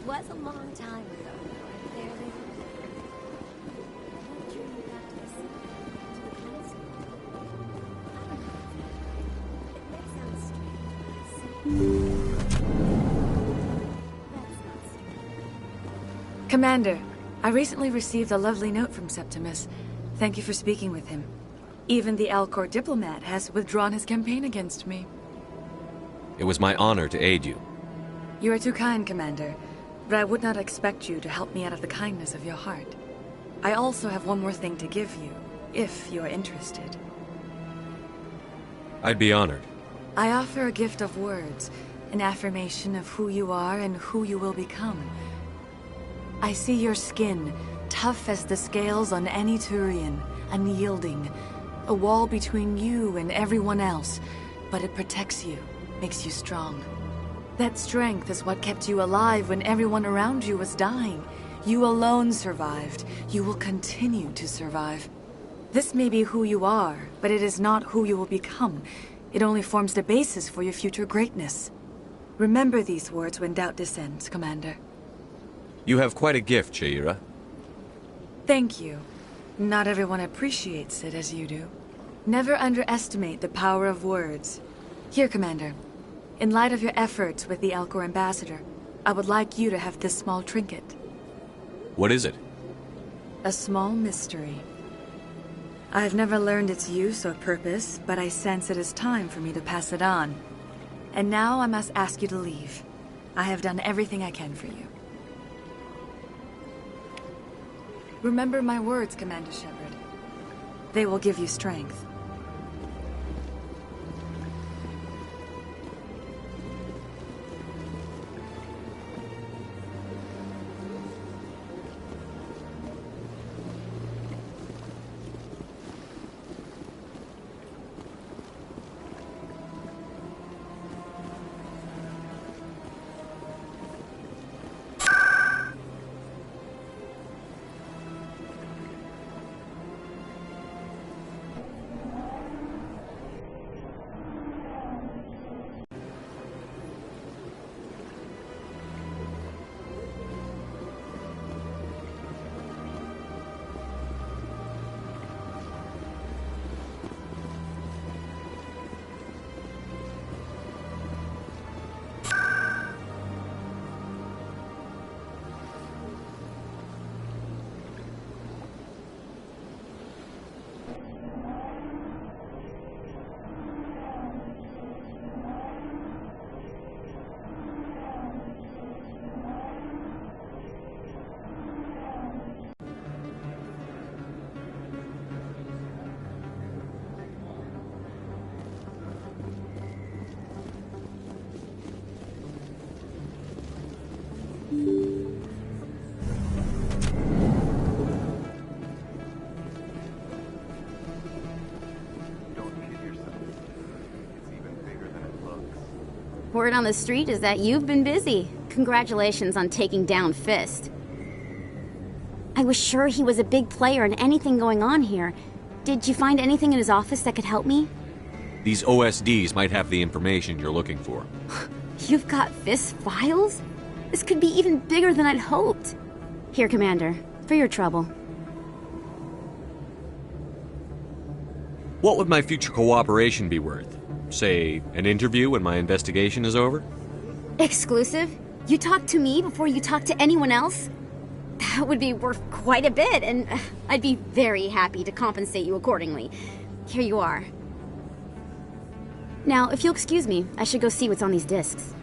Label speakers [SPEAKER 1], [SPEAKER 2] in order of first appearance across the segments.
[SPEAKER 1] It was a long time ago. There they were. Back to the city, to the council. I don't know. It may sound strange, but that's not strange.
[SPEAKER 2] Commander, I recently received a lovely note from Septimus. Thank you for speaking with him. Even the Alcor diplomat has withdrawn his campaign against me.
[SPEAKER 3] It was my honor to aid you.
[SPEAKER 2] You are too kind, Commander. But I would not expect you to help me out of the kindness of your heart. I also have one more thing to give you, if you are interested.
[SPEAKER 3] I'd be honored.
[SPEAKER 2] I offer a gift of words, an affirmation of who you are and who you will become. I see your skin, tough as the scales on any Turian, unyielding, a wall between you and everyone else, but it protects you, makes you strong. That strength is what kept you alive when everyone around you was dying. You alone survived. You will continue to survive. This may be who you are, but it is not who you will become. It only forms the basis for your future greatness. Remember these words when doubt descends, Commander.
[SPEAKER 3] You have quite a gift, Shaira.
[SPEAKER 2] Thank you. Not everyone appreciates it as you do. Never underestimate the power of words. Here, Commander. In light of your efforts with the Alcor ambassador, I would like you to have this small trinket.
[SPEAKER 3] What is it?
[SPEAKER 2] A small mystery. I have never learned its use or purpose, but I sense it is time for me to pass it on. And now I must ask you to leave. I have done everything I can for you. Remember my words, Commander Shepard. They will give you strength.
[SPEAKER 1] Word on the street is that you've been busy. Congratulations on taking down Fist. I was sure he was a big player in anything going on here. Did you find anything in his office that could help me?
[SPEAKER 3] These OSDs might have the information you're looking for.
[SPEAKER 1] You've got Fist files? This could be even bigger than I'd hoped. Here, Commander, for your trouble.
[SPEAKER 3] What would my future cooperation be worth? Say, an interview when my investigation is over?
[SPEAKER 1] Exclusive? You talk to me before you talk to anyone else? That would be worth quite a bit, and I'd be very happy to compensate you accordingly. Here you are. Now, if you'll excuse me, I should go see what's on these discs.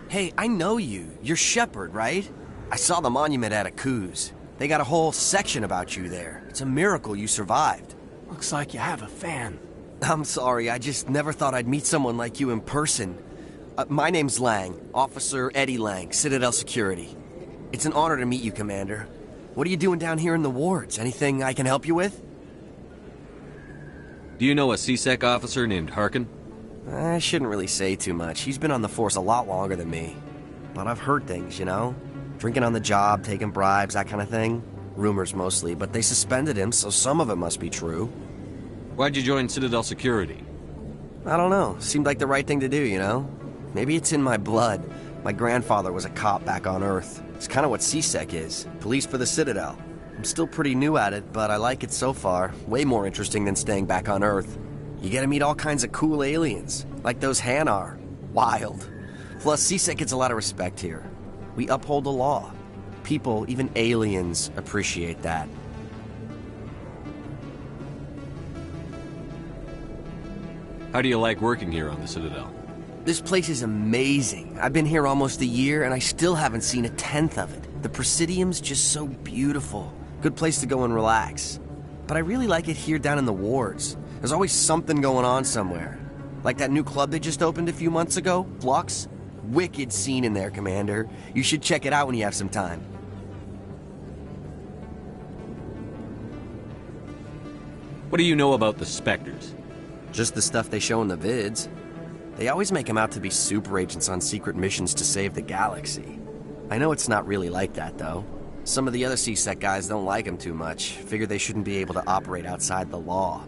[SPEAKER 4] Hey, I know you. You're Shepard, right? I saw the monument at Aku's. They got a whole section about you there. It's a miracle you survived.
[SPEAKER 5] Looks like you have a fan.
[SPEAKER 4] I'm sorry, I just never thought I'd meet someone like you in person. My name's Lang, Officer Eddie Lang, Citadel Security. It's an honor to meet you, Commander. What are you doing down here in the wards? Anything I can help you with?
[SPEAKER 3] Do you know a CSEC officer named Harkin?
[SPEAKER 4] I shouldn't really say too much. He's been on the force a lot longer than me. But I've heard things, you know? Drinking on the job, taking bribes, that kind of thing. Rumors mostly, but they suspended him, so some of it must be true.
[SPEAKER 3] Why'd you join Citadel Security?
[SPEAKER 4] I don't know. Seemed like the right thing to do, you know? Maybe it's in my blood. My grandfather was a cop back on Earth. It's kind of what CSEC is. Police for the Citadel. I'm still pretty new at it, but I like it so far. Way more interesting than staying back on Earth. You get to meet all kinds of cool aliens, like those Hanar. Wild. Plus, CSEC gets a lot of respect here. We uphold the law. People, even aliens, appreciate that.
[SPEAKER 3] How do you like working here on the Citadel?
[SPEAKER 4] This place is amazing. I've been here almost a year, and I still haven't seen a tenth of it. The Presidium's just so beautiful. Good place to go and relax. But I really like it here down in the wards. There's always something going on somewhere. Like that new club they just opened a few months ago, Flux. Wicked scene in there, Commander. You should check it out when you have some time.
[SPEAKER 3] What do you know about the Spectres?
[SPEAKER 4] Just the stuff they show in the vids. They always make them out to be super agents on secret missions to save the galaxy. I know it's not really like that, though. Some of the other CSEC guys don't like them too much, figure they shouldn't be able to operate outside the law.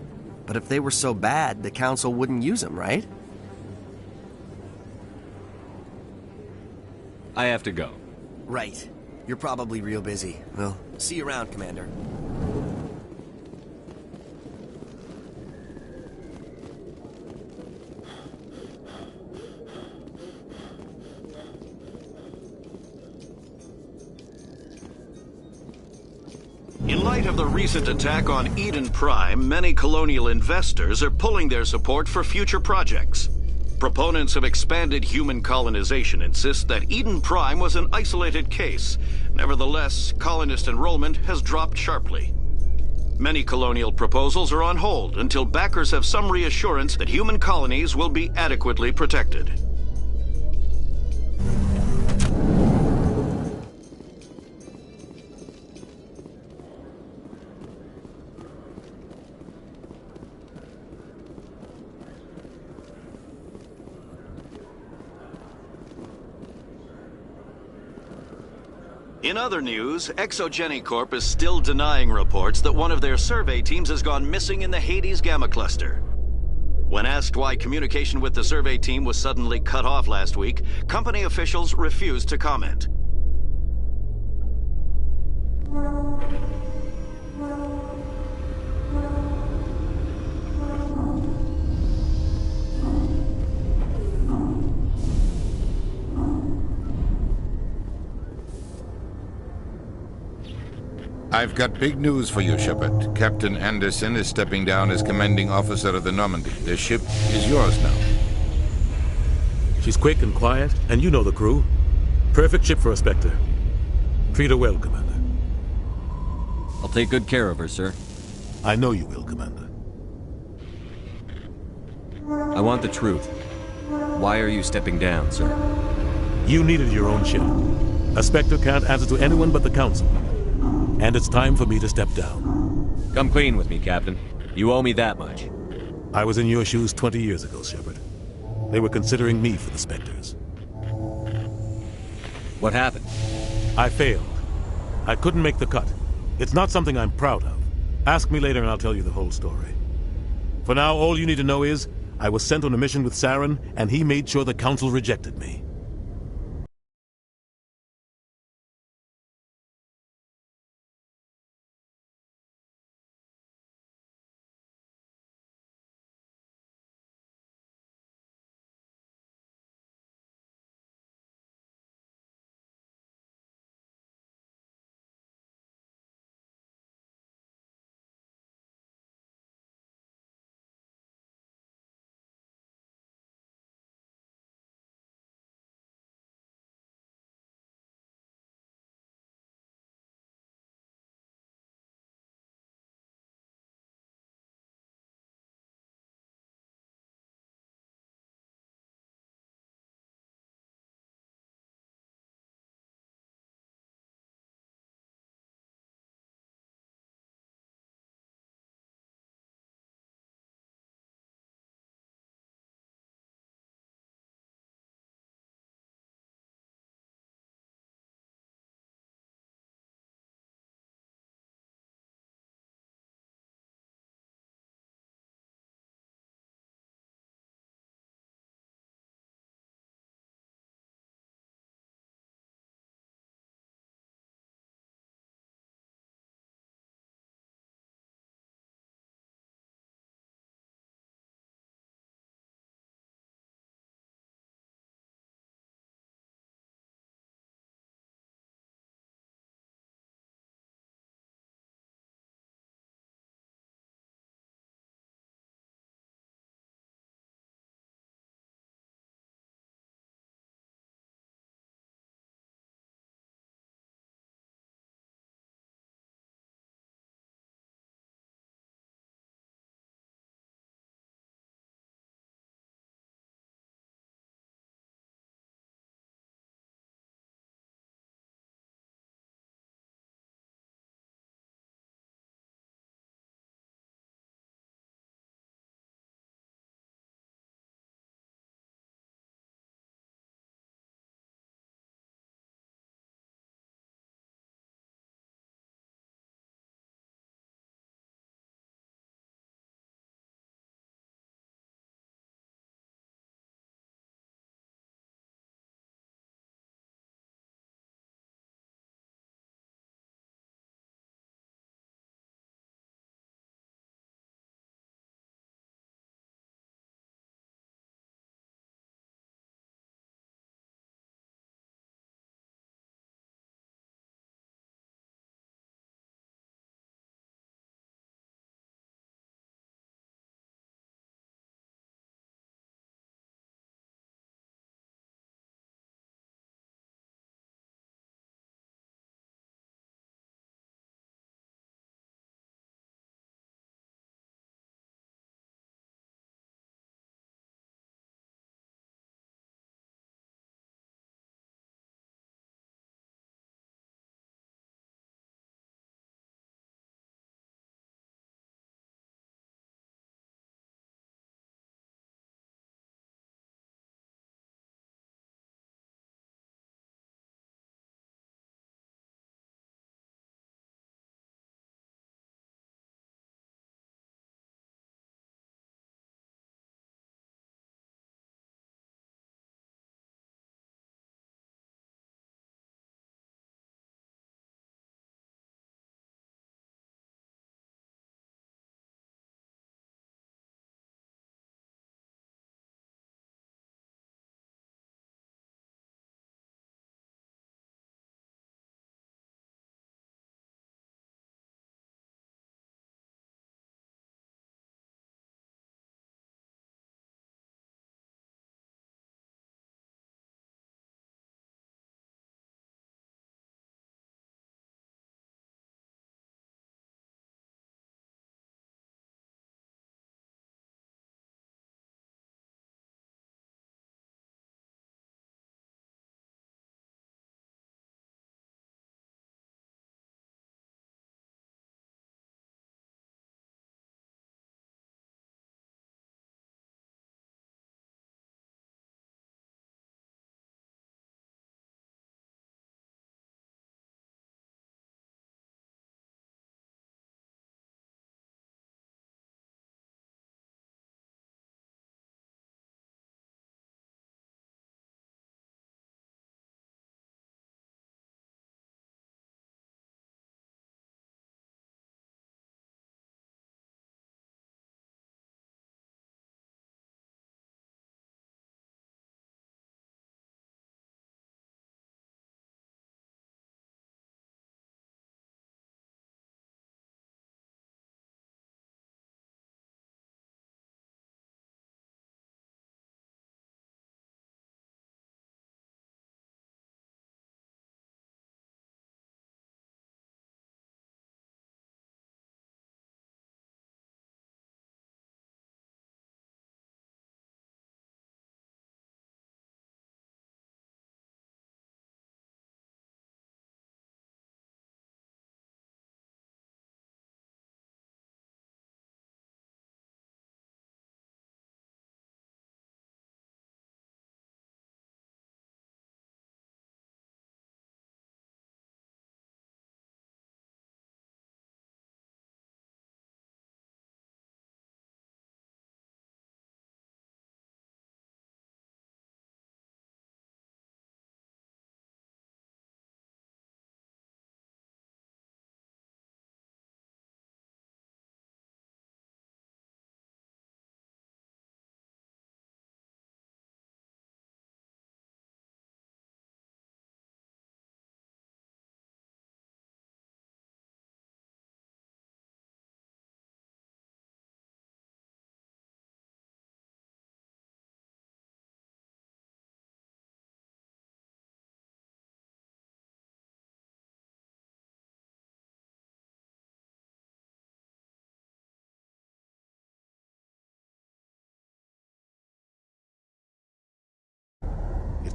[SPEAKER 4] But if they were so bad, the Council wouldn't use them, right?
[SPEAKER 3] I have to go.
[SPEAKER 4] Right. You're probably real busy. Well, see you around, Commander.
[SPEAKER 6] In light of the recent attack on Eden Prime, many colonial investors are pulling their support for future projects. Proponents of expanded human colonization insist that Eden Prime was an isolated case. Nevertheless, colonist enrollment has dropped sharply. Many colonial proposals are on hold until backers have some reassurance that human colonies will be adequately protected. In other news, Exogeny Corp is still denying reports that one of their survey teams has gone missing in the Hades Gamma Cluster. When asked why communication with the survey team was suddenly cut off last week, company officials refused to comment.
[SPEAKER 7] I've got big news for you, Shepard. Captain Anderson is stepping down as commanding officer of the Normandy. The ship is yours now.
[SPEAKER 8] She's quick and quiet, and you know the crew. Perfect ship for a Spectre. Treat her well, Commander.
[SPEAKER 3] I'll take good care of her, sir.
[SPEAKER 8] I know you will, Commander.
[SPEAKER 3] I want the truth. Why are you stepping down, sir?
[SPEAKER 8] You needed your own ship. A Spectre can't answer to anyone but the Council. And it's time for me to step down.
[SPEAKER 3] Come clean with me, Captain. You owe me that much.
[SPEAKER 8] I was in your shoes 20 years ago, Shepard. They were considering me for the Spectres.
[SPEAKER 3] What happened?
[SPEAKER 8] I failed. I couldn't make the cut. It's not something I'm proud of. Ask me later and I'll tell you the whole story. For now, all you need to know is, I was sent on a mission with Saren, and he made sure the Council rejected me.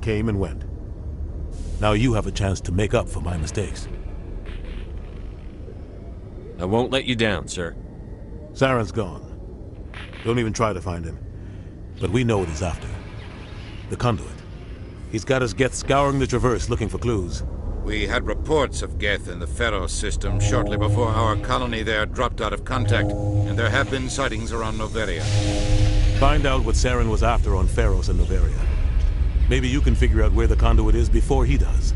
[SPEAKER 8] came and went. Now you have a chance to make up for my mistakes.
[SPEAKER 3] I won't let you down, sir.
[SPEAKER 8] Saren's gone. Don't even try to find him. But we know what he's after. The conduit. He's got us Geth scouring the Traverse looking for clues.
[SPEAKER 7] We had reports of Geth in the Pharaoh system shortly before our colony there dropped out of contact, and there have been sightings around Noveria.
[SPEAKER 8] Find out what Saren was after on Pharos and Noveria. Maybe you can figure out where the conduit is before he does.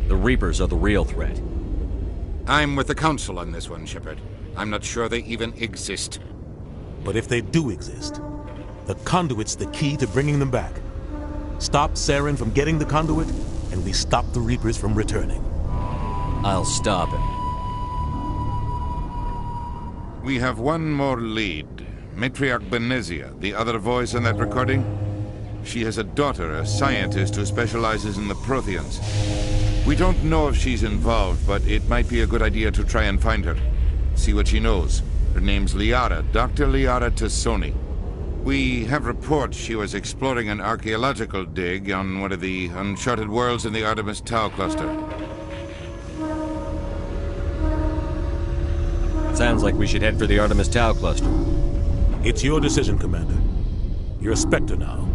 [SPEAKER 3] The Reapers are the real threat.
[SPEAKER 7] I'm with the Council on this one, Shepard. I'm not sure they even exist.
[SPEAKER 8] But if they do exist, the conduit's the key to bringing them back. Stop Saren from getting the conduit, and we stop the Reapers from returning.
[SPEAKER 3] I'll stop him.
[SPEAKER 7] We have one more lead. Matriarch Benezia, the other voice in that recording. She has a daughter, a scientist who specializes in the Protheans. We don't know if she's involved, but it might be a good idea to try and find her. See what she knows. Her name's Liara, Dr. Liara Tassoni. We have reports she was exploring an archaeological dig on one of the uncharted worlds in the Artemis Tau cluster.
[SPEAKER 3] Sounds like we should head for the Artemis Tau cluster.
[SPEAKER 8] It's your decision, Commander. You're a Spectre now.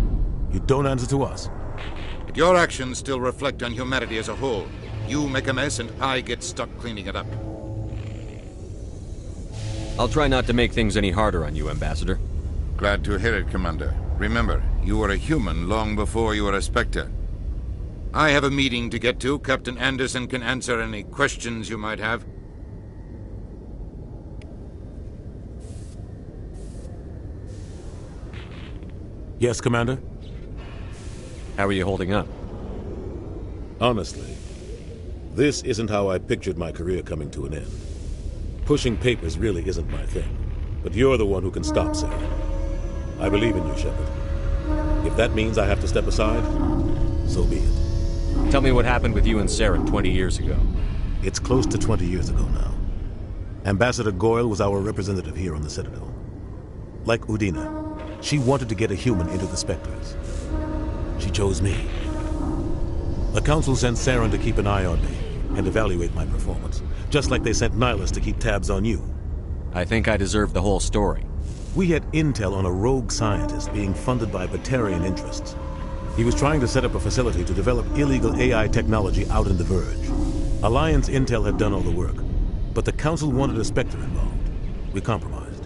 [SPEAKER 8] You don't answer to us.
[SPEAKER 7] But your actions still reflect on humanity as a whole. You make a mess and I get stuck cleaning it up.
[SPEAKER 3] I'll try not to make things any harder on you, Ambassador.
[SPEAKER 7] Glad to hear it, Commander. Remember, you were a human long before you were a Spectre. I have a meeting to get to. Captain Anderson can answer any questions you might have.
[SPEAKER 8] Yes, Commander?
[SPEAKER 3] How are you holding up?
[SPEAKER 8] Honestly, this isn't how I pictured my career coming to an end. Pushing papers really isn't my thing, but you're the one who can stop Saren. I believe in you, Shepard. If that means I have to step aside, so be it.
[SPEAKER 3] Tell me what happened with you and Saren 20 years ago.
[SPEAKER 8] It's close to 20 years ago now. Ambassador Goyle was our representative here on the Citadel. Like Udina, she wanted to get a human into the Spectres. She chose me. The Council sent Saren to keep an eye on me and evaluate my performance, just like they sent Nihilus to keep tabs on you.
[SPEAKER 3] I think I deserve the whole story.
[SPEAKER 8] We had intel on a rogue scientist being funded by Batarian interests. He was trying to set up a facility to develop illegal AI technology out in the Verge. Alliance intel had done all the work, but the Council wanted a Spectre involved. We compromised.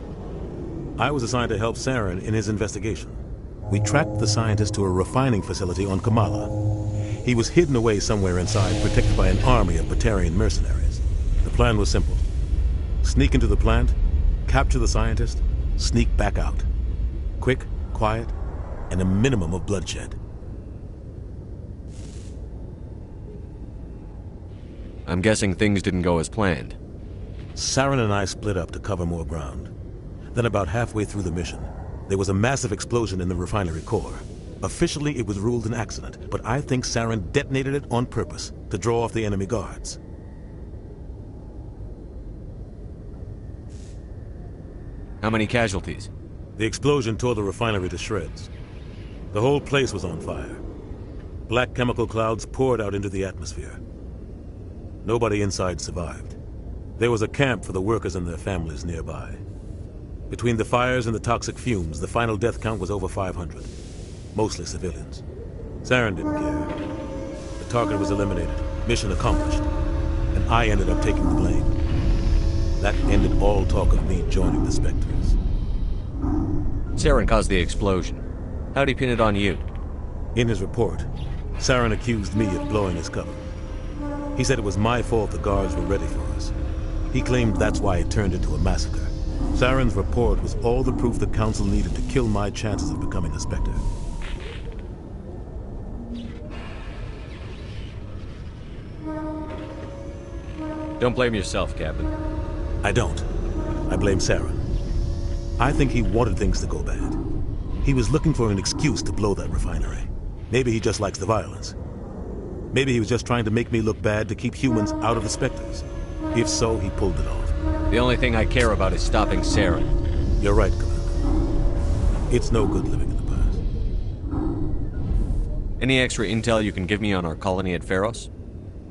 [SPEAKER 8] I was assigned to help Saren in his investigation. We tracked the scientist to a refining facility on Kamala. He was hidden away somewhere inside, protected by an army of Batarian mercenaries. The plan was simple. Sneak into the plant, capture the scientist, sneak back out. Quick, quiet, and a minimum of bloodshed.
[SPEAKER 3] I'm guessing things didn't go as planned.
[SPEAKER 8] Saren and I split up to cover more ground. Then about halfway through the mission, there was a massive explosion in the refinery core. Officially, it was ruled an accident, but I think Saren detonated it on purpose to draw off the enemy guards.
[SPEAKER 3] How many casualties?
[SPEAKER 8] The explosion tore the refinery to shreds. The whole place was on fire. Black chemical clouds poured out into the atmosphere. Nobody inside survived. There was a camp for the workers and their families nearby. Between the fires and the toxic fumes, the final death count was over 500. Mostly civilians. Saren didn't care. The target was eliminated, mission accomplished, and I ended up taking the blame. That ended all talk of me joining the Spectres.
[SPEAKER 3] Saren caused the explosion. How'd he pin it on you?
[SPEAKER 8] In his report, Saren accused me of blowing his cover. He said it was my fault the guards were ready for us. He claimed that's why it turned into a massacre. Saren's report was all the proof the Council needed to kill my chances of becoming a Spectre.
[SPEAKER 3] Don't blame yourself, Captain.
[SPEAKER 8] I don't. I blame Saren. I think he wanted things to go bad. He was looking for an excuse to blow that refinery. Maybe he just likes the violence. Maybe he was just trying to make me look bad to keep humans out of the Spectres. If so, he pulled it off.
[SPEAKER 3] The only thing I care about is stopping Saren.
[SPEAKER 8] You're right, Commander. It's no good living in the
[SPEAKER 3] Any extra intel you can give me on our colony at Pharos?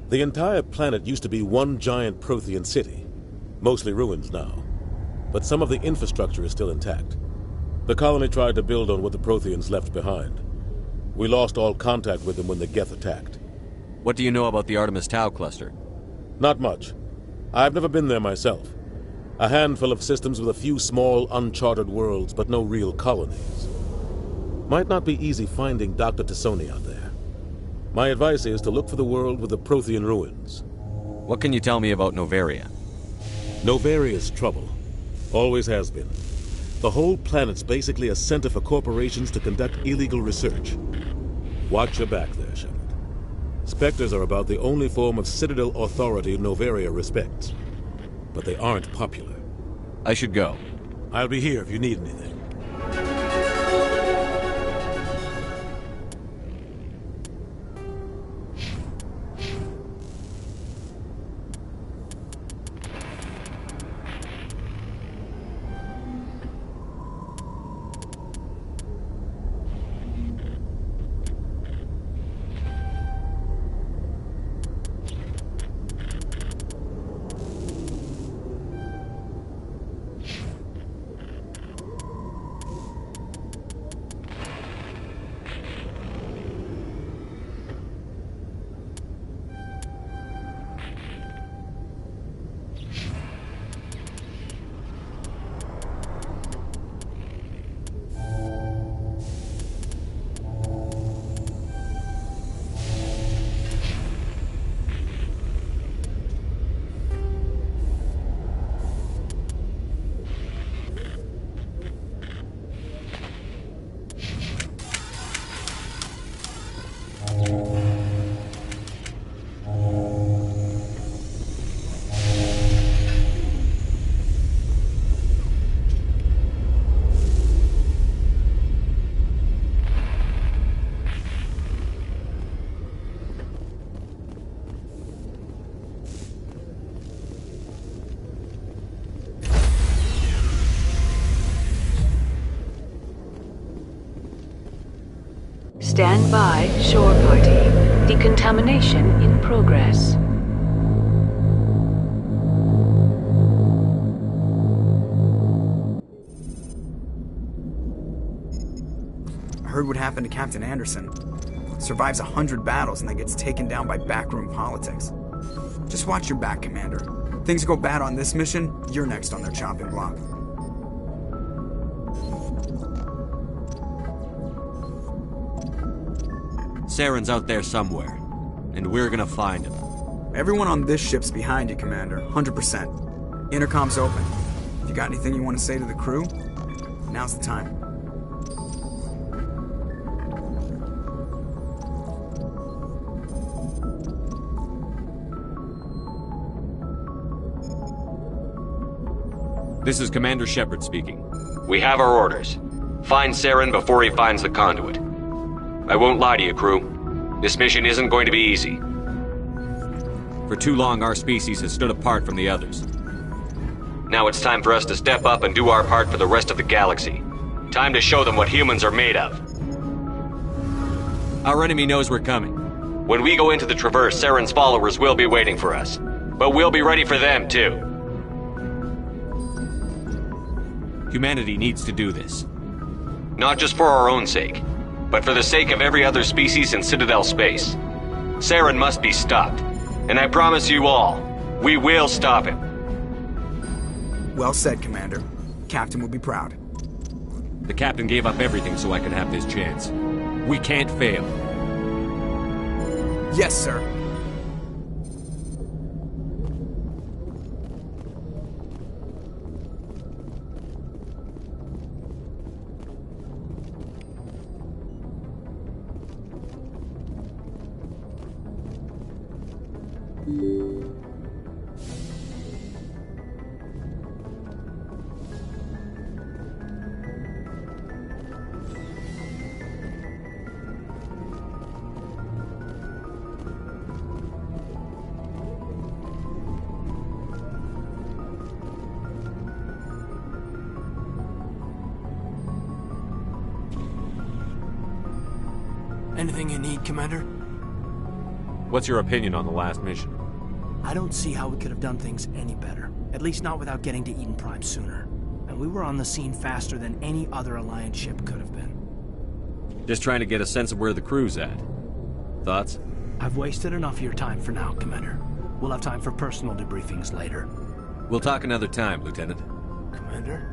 [SPEAKER 8] The entire planet used to be one giant Prothean city. Mostly ruins now. But some of the infrastructure is still intact. The colony tried to build on what the Protheans left behind. We lost all contact with them when the Geth attacked.
[SPEAKER 3] What do you know about the Artemis Tau cluster?
[SPEAKER 8] Not much. I've never been there myself. A handful of systems with a few small, uncharted worlds, but no real colonies. Might not be easy finding Dr. Tassoni out there. My advice is to look for the world with the Prothean ruins.
[SPEAKER 3] What can you tell me about Novaria?
[SPEAKER 8] Novaria's trouble. Always has been. The whole planet's basically a center for corporations to conduct illegal research. Watch your back there, Shepard. Spectres are about the only form of Citadel authority Novaria respects. But they aren't popular.
[SPEAKER 3] I should go.
[SPEAKER 8] I'll be here if you need anything.
[SPEAKER 2] Stand by, shore party. Decontamination in progress.
[SPEAKER 9] I heard what happened to Captain Anderson. Survives 100 battles and then gets taken down by backroom politics. Just watch your back, Commander. Things go bad on this mission, you're next on their chopping block.
[SPEAKER 3] Saren's out there somewhere, and we're gonna find him.
[SPEAKER 9] Everyone on this ship's behind you, Commander. 100%. Intercom's open. If you got anything you want to say to the crew, now's the time.
[SPEAKER 3] This is Commander Shepard speaking. We have our orders. Find Saren before he finds the conduit. I won't lie to you, crew. This mission isn't going to be easy. For too long, our species has stood apart from the others. Now it's time for us to step up and do our part for the rest of the galaxy. Time to show them what humans are made of. Our enemy knows we're coming. When we go into the Traverse, Saren's followers will be waiting for us. But we'll be ready for them, too. Humanity needs to do this. Not just for our own sake, but for the sake of every other species in Citadel space. Saren must be stopped. And I promise you all, we will stop him.
[SPEAKER 9] Well said, Commander. Captain will be proud.
[SPEAKER 3] The captain gave up everything so I could have this chance. We can't fail.
[SPEAKER 9] Yes, sir.
[SPEAKER 5] Anything you need, Commander?
[SPEAKER 3] What's your opinion on the last mission?
[SPEAKER 5] I don't see how we could have done things any better. At least not without getting to Eden Prime sooner. And we were on the scene faster than any other Alliance ship could have been.
[SPEAKER 3] Just trying to get a sense of where the crew's at. Thoughts?
[SPEAKER 5] I've wasted enough of your time for now, Commander. We'll have time for personal debriefings later.
[SPEAKER 3] We'll talk another time, Lieutenant.
[SPEAKER 5] Commander?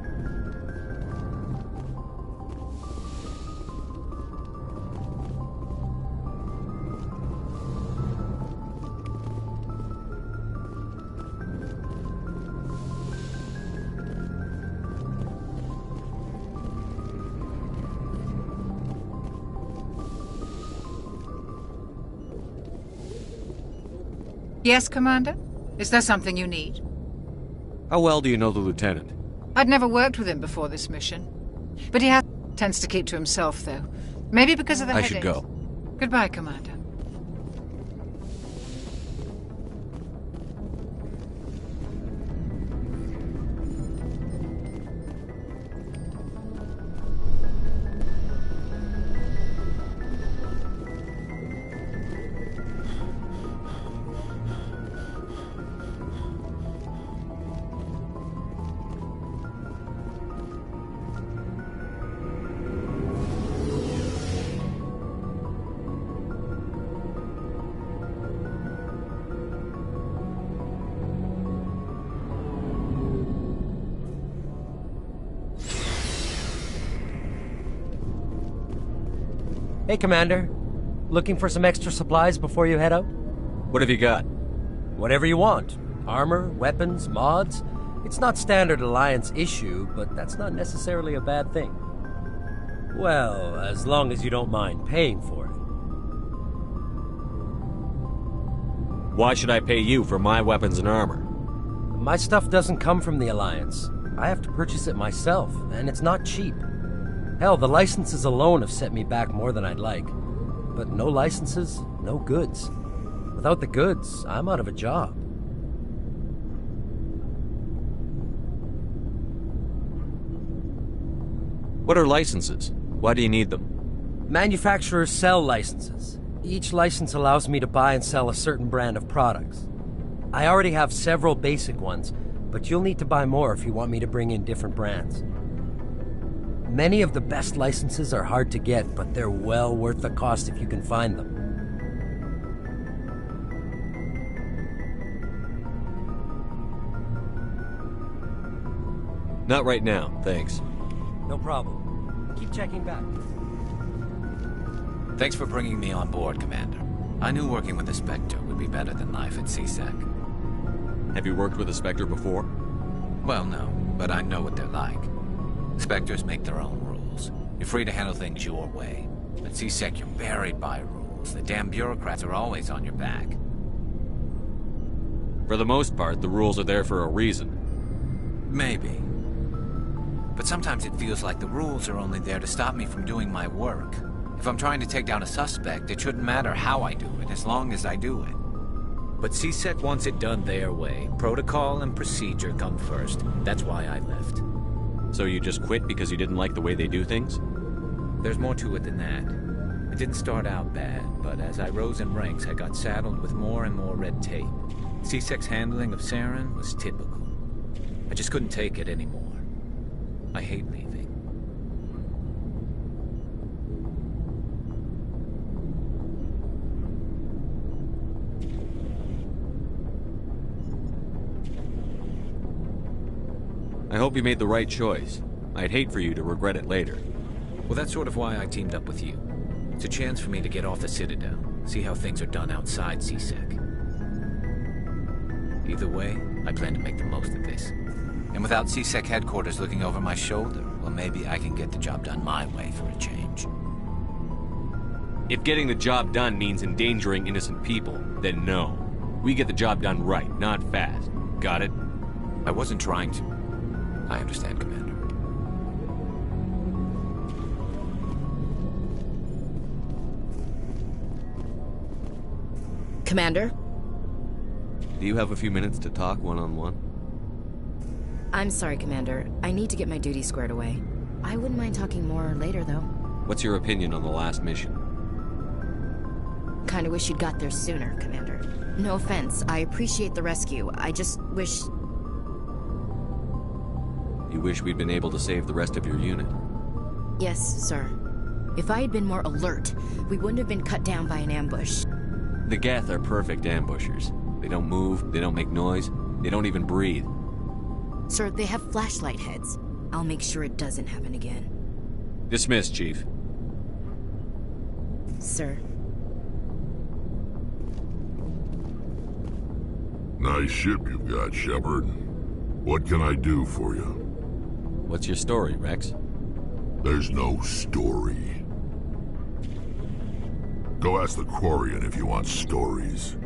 [SPEAKER 10] Yes, Commander? Is there something you need?
[SPEAKER 3] How well do you know the Lieutenant?
[SPEAKER 10] I'd never worked with him before this mission. But he tends to keep to himself, though. Maybe because of the
[SPEAKER 3] I
[SPEAKER 10] headaches.
[SPEAKER 3] should go.
[SPEAKER 10] Goodbye, Commander.
[SPEAKER 11] Hey, Commander. Looking for some extra supplies before you head out?
[SPEAKER 3] What have you got?
[SPEAKER 11] Whatever you want. Armor, weapons, mods. It's not standard Alliance issue, but that's not necessarily a bad thing. Well, as long as you don't mind paying for it.
[SPEAKER 3] Why should I pay you for my weapons and armor?
[SPEAKER 11] My stuff doesn't come from the Alliance. I have to purchase it myself, and it's not cheap. Hell, the licenses alone have set me back more than I'd like. But no licenses, no goods. Without the goods, I'm out of a job.
[SPEAKER 3] What are licenses? Why do you need them?
[SPEAKER 11] Manufacturers sell licenses. Each license allows me to buy and sell a certain brand of products. I already have several basic ones, but you'll need to buy more if you want me to bring in different brands. Many of the best licenses are hard to get, but they're well worth the cost if you can find them.
[SPEAKER 3] Not right now, thanks.
[SPEAKER 11] No problem. Keep checking back.
[SPEAKER 12] Thanks for bringing me on board, Commander. I knew working with the Spectre would be better than life at CSEC.
[SPEAKER 3] Have you worked with a Spectre before?
[SPEAKER 12] Well, no, but I know what they're like. Spectres make their own rules. You're free to handle things your way. At CSEC, you're buried by rules. The damn bureaucrats are always on your back.
[SPEAKER 3] For the most part, the rules are there for a reason.
[SPEAKER 12] Maybe. But sometimes it feels like the rules are only there to stop me from doing my work. If I'm trying to take down a suspect, it shouldn't matter how I do it, as long as I do it.
[SPEAKER 13] But CSEC wants it done their way. Protocol and procedure come first. That's why I left.
[SPEAKER 3] So you just quit because you didn't like the way they do things?
[SPEAKER 13] There's more to it than that. It didn't start out bad, but as I rose in ranks, I got saddled with more and more red tape. CSEC's handling of Saren was typical. I just couldn't take it anymore. I hate leaving.
[SPEAKER 3] I hope you made the right choice. I'd hate for you to regret it later.
[SPEAKER 13] Well, that's sort of why I teamed up with you. It's a chance for me to get off the Citadel, see how things are done outside CSEC. Either way, I plan to make the most of this.
[SPEAKER 12] And without CSEC headquarters looking over my shoulder, well, maybe I can get the job done my way for a change.
[SPEAKER 3] If getting the job done means endangering innocent people, then no. We get the job done right, not fast. Got it?
[SPEAKER 12] I wasn't trying to. I understand, Commander.
[SPEAKER 14] Commander?
[SPEAKER 3] Do you have a few minutes to talk one-on-one?
[SPEAKER 14] I'm sorry, Commander. I need to get my duty squared away. I wouldn't mind talking more later, though.
[SPEAKER 3] What's your opinion on the last mission?
[SPEAKER 14] kinda wish you'd got there sooner, Commander. No offense, I appreciate the rescue. I just wish...
[SPEAKER 3] You wish we'd been able to save the rest of your unit?
[SPEAKER 14] Yes, sir. If I had been more alert, we wouldn't have been cut down by an ambush.
[SPEAKER 3] The Geth are perfect ambushers. They don't move, they don't make noise, they don't even breathe.
[SPEAKER 14] Sir, they have flashlight heads. I'll make sure it doesn't happen again.
[SPEAKER 3] Dismissed, Chief.
[SPEAKER 14] Sir.
[SPEAKER 15] Nice ship you've got, Shepard. What can I do for you?
[SPEAKER 3] What's your story, Rex?
[SPEAKER 15] There's no story. Go ask the Quarian if you want stories.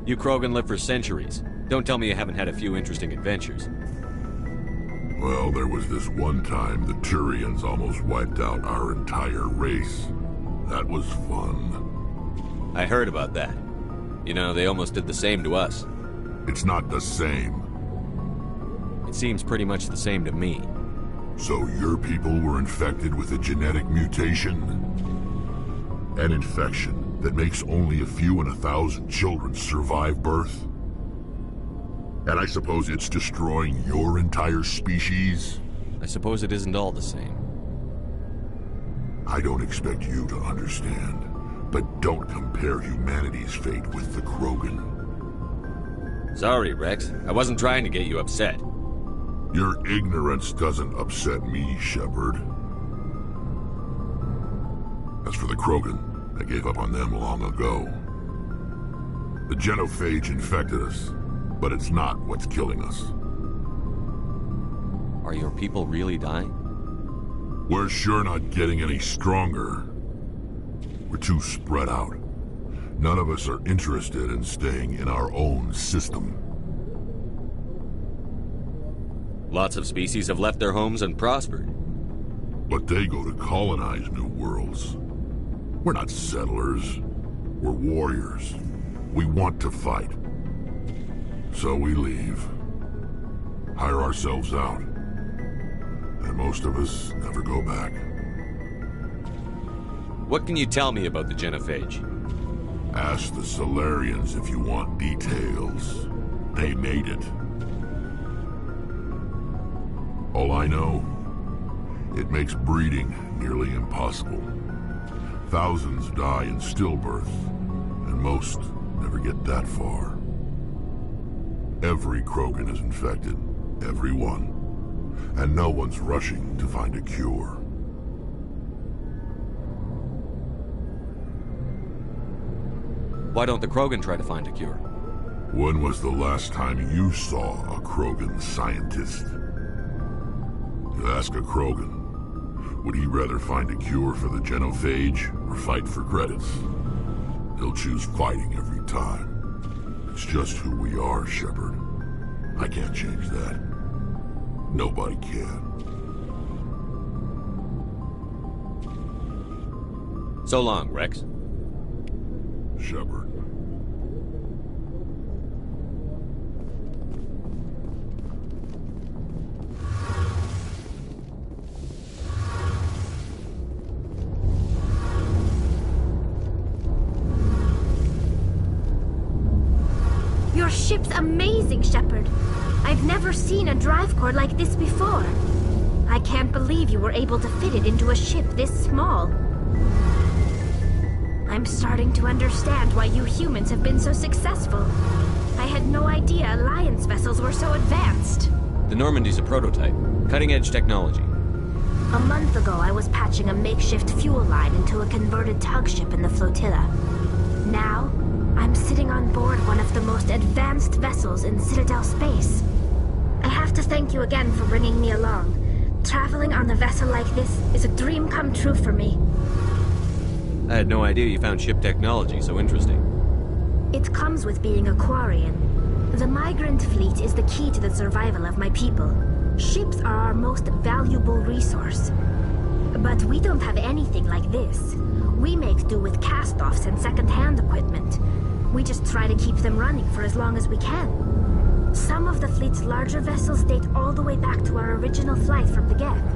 [SPEAKER 3] You Krogan live for centuries. Don't tell me you haven't had a few interesting adventures.
[SPEAKER 15] Well, there was this one time the Turians almost wiped out our entire race. That was fun.
[SPEAKER 3] I heard about that. You know, they almost did the same to us.
[SPEAKER 15] It's not the same.
[SPEAKER 3] It seems pretty much the same to me.
[SPEAKER 15] So your people were infected with a genetic mutation? An infection that makes only a few in 1,000 children survive birth? And I suppose it's destroying your entire species?
[SPEAKER 3] I suppose it isn't all the same.
[SPEAKER 15] I don't expect you to understand, but don't compare humanity's fate with the Krogan.
[SPEAKER 3] Sorry, Rex. I wasn't trying to get you upset.
[SPEAKER 15] Your ignorance doesn't upset me, Shepard. As for the Krogan, I gave up on them long ago. The genophage infected us, but it's not what's killing us.
[SPEAKER 3] Are your people really dying?
[SPEAKER 15] We're sure not getting any stronger. We're too spread out. None of us are interested in staying in our own system.
[SPEAKER 3] Lots of species have left their homes and prospered.
[SPEAKER 15] But they go to colonize new worlds. We're not settlers. We're warriors. We want to fight. So we leave. Hire ourselves out. And most of us never go back.
[SPEAKER 3] What can you tell me about the genophage?
[SPEAKER 15] Ask the Solarians if you want details. They made it. All I know, it makes breeding nearly impossible. Thousands die in stillbirth, and most never get that far. Every Krogan is infected, every one, and no one's rushing to find a cure.
[SPEAKER 3] Why don't the Krogan try to find a cure?
[SPEAKER 15] When was the last time you saw a Krogan scientist? You ask a Krogan, would he rather find a cure for the genophage or fight for credits? He'll choose fighting every time. It's just who we are, Shepard. I can't change that. Nobody can.
[SPEAKER 3] So long, Rex.
[SPEAKER 15] Shepard.
[SPEAKER 1] Your ship's amazing, Shepard. I've never seen a drive core like this before. I can't believe you were able to fit it into a ship this small. I'm starting to understand why you humans have been so successful. I had no idea Alliance vessels were so advanced.
[SPEAKER 3] The Normandy's a prototype. Cutting-edge technology.
[SPEAKER 1] A month ago, I was patching a makeshift fuel line into a converted tug ship in the flotilla. Now, I'm sitting on board one of the most advanced vessels in Citadel space. I have to thank you again for bringing me along. Traveling on a vessel like this is a dream come true for me.
[SPEAKER 3] I had no idea you found ship technology so interesting.
[SPEAKER 1] It comes with being a Quarian. The migrant fleet is the key to the survival of my people. Ships are our most valuable resource. But we don't have anything like this. We make do with cast-offs and second-hand equipment. We just try to keep them running for as long as we can. Some of the fleet's larger vessels date all the way back to our original flight from the Geth.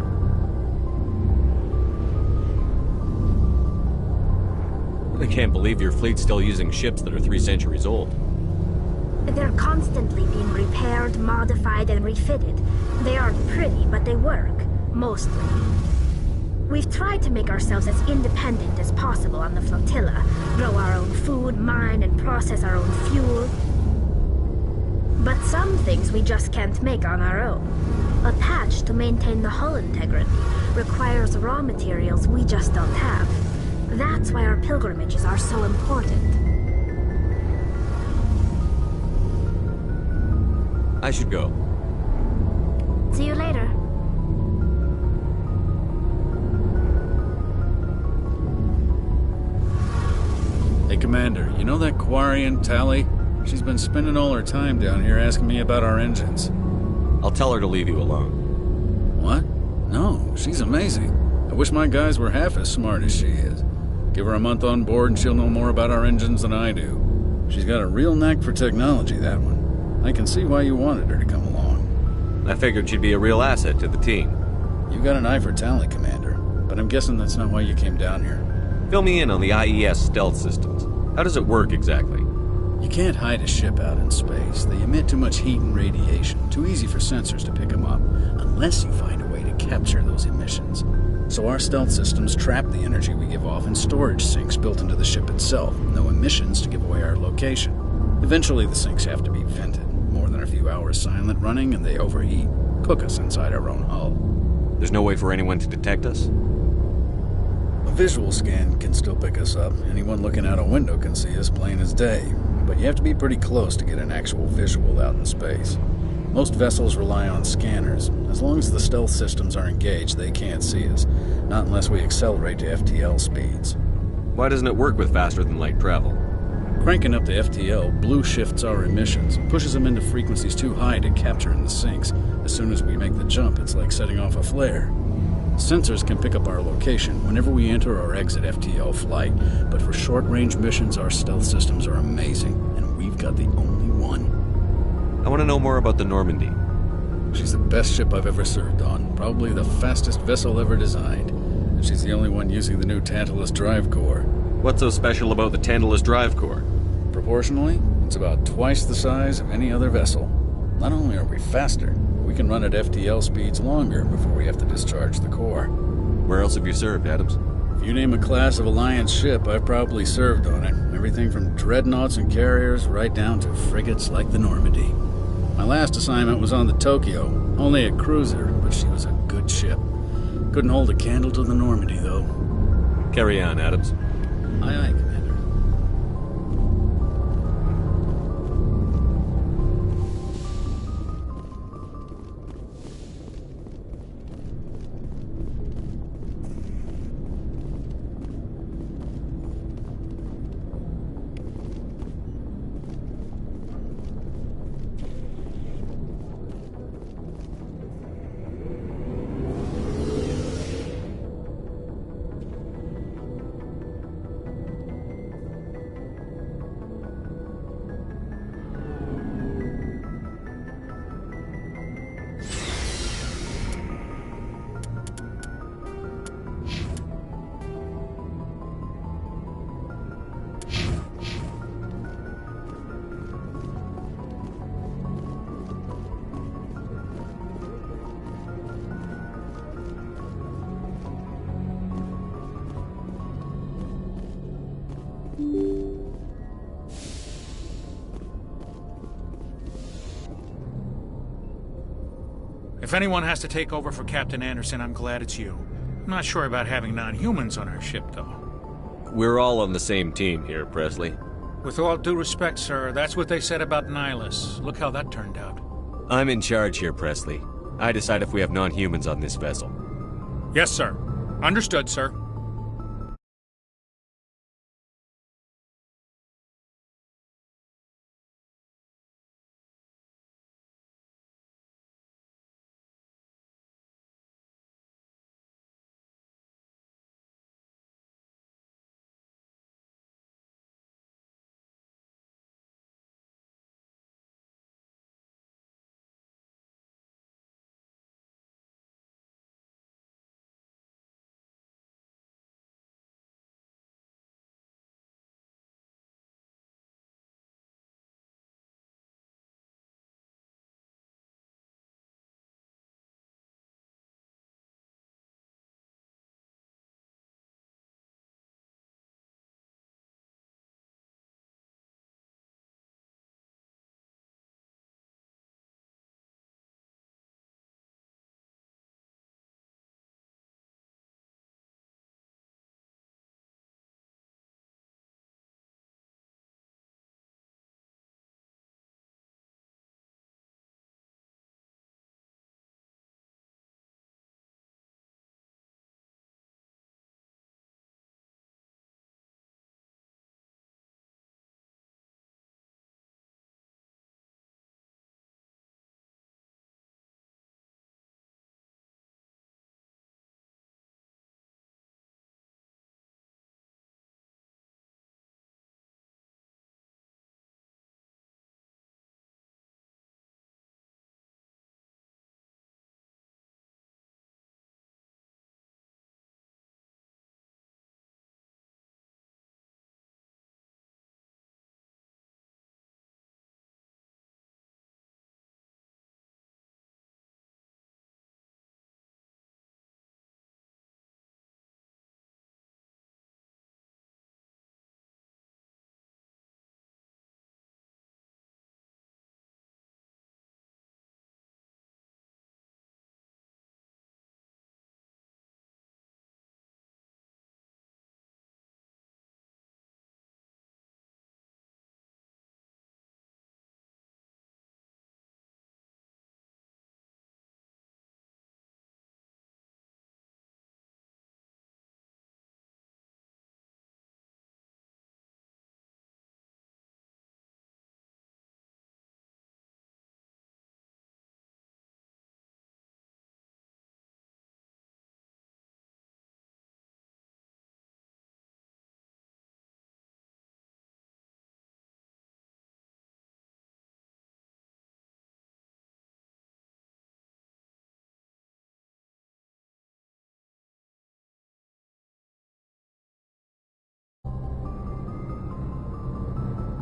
[SPEAKER 3] I can't believe your fleet's still using ships that are 3 centuries old.
[SPEAKER 1] They're constantly being repaired, modified, and refitted. They aren't pretty, but they work. Mostly. We've tried to make ourselves as independent as possible on the flotilla. Grow our own food, mine, and process our own fuel. But some things we just can't make on our own. A patch to maintain the hull integrity requires raw materials we just don't have. That's why our pilgrimages are so important.
[SPEAKER 3] I should go.
[SPEAKER 1] See you later.
[SPEAKER 16] Hey, Commander, you know that Quarian, Tally? She's been spending all her time down here asking me about our engines.
[SPEAKER 3] I'll tell her to leave you alone.
[SPEAKER 16] What? No, she's amazing. I wish my guys were half as smart as she is. Give her a month on board and she'll know more about our engines than I do. She's got a real knack for technology, that one. I can see why you wanted her to come along.
[SPEAKER 3] I figured she'd be a real asset to the team.
[SPEAKER 16] You got an eye for talent, Commander, but I'm guessing that's not why you came down here.
[SPEAKER 3] Fill me in on the IES stealth systems. How does it work exactly?
[SPEAKER 16] You can't hide a ship out in space. They emit too much heat and radiation, too easy for sensors to pick them up, unless you find a way to capture those emissions. So our stealth systems trap the energy we give off in storage sinks built into the ship itself, no emissions to give away our location. Eventually the sinks have to be vented. More than a few hours silent running and they overheat. Cook us inside our own hull.
[SPEAKER 3] There's no way for anyone to detect us?
[SPEAKER 16] A visual scan can still pick us up. Anyone looking out a window can see us plain as day. But you have to be pretty close to get an actual visual out in space. Most vessels rely on scanners. As long as the stealth systems are engaged, they can't see us. Not unless we accelerate to FTL speeds.
[SPEAKER 3] Why doesn't it work with faster-than-light travel?
[SPEAKER 16] Cranking up to FTL blue shifts our emissions, pushes them into frequencies too high to capture in the sinks. As soon as we make the jump, it's like setting off a flare. Sensors can pick up our location whenever we enter or exit FTL flight, but for short-range missions, our stealth systems are amazing, and we've got the only one.
[SPEAKER 3] I want to know more about the Normandy.
[SPEAKER 16] She's the best ship I've ever served on, probably the fastest vessel ever designed, and she's the only one using the new Tantalus drive core.
[SPEAKER 3] What's so special about the Tantalus drive core?
[SPEAKER 16] Proportionally, it's about twice the size of any other vessel. Not only are we faster, we can run at FTL speeds longer before we have to discharge the core.
[SPEAKER 3] Where else have you served, Adams?
[SPEAKER 16] If you name a class of Alliance ship, I've probably served on it. Everything from dreadnoughts and carriers right down to frigates like the Normandy. My last assignment was on the Tokyo, only a cruiser, but she was a good ship. Couldn't hold a candle to the Normandy, though.
[SPEAKER 3] Carry on, Adams.
[SPEAKER 16] Aye, aye, Commander.
[SPEAKER 5] If anyone has to take over for Captain Anderson, I'm glad it's you. I'm not sure about having non-humans on our ship, though.
[SPEAKER 3] We're all on the same team here, Presley.
[SPEAKER 5] With all due respect, sir, that's what they said about Nihilus. Look how that turned out.
[SPEAKER 3] I'm in charge here, Presley. I decide if we have non-humans on this vessel.
[SPEAKER 5] Yes, sir. Understood, sir.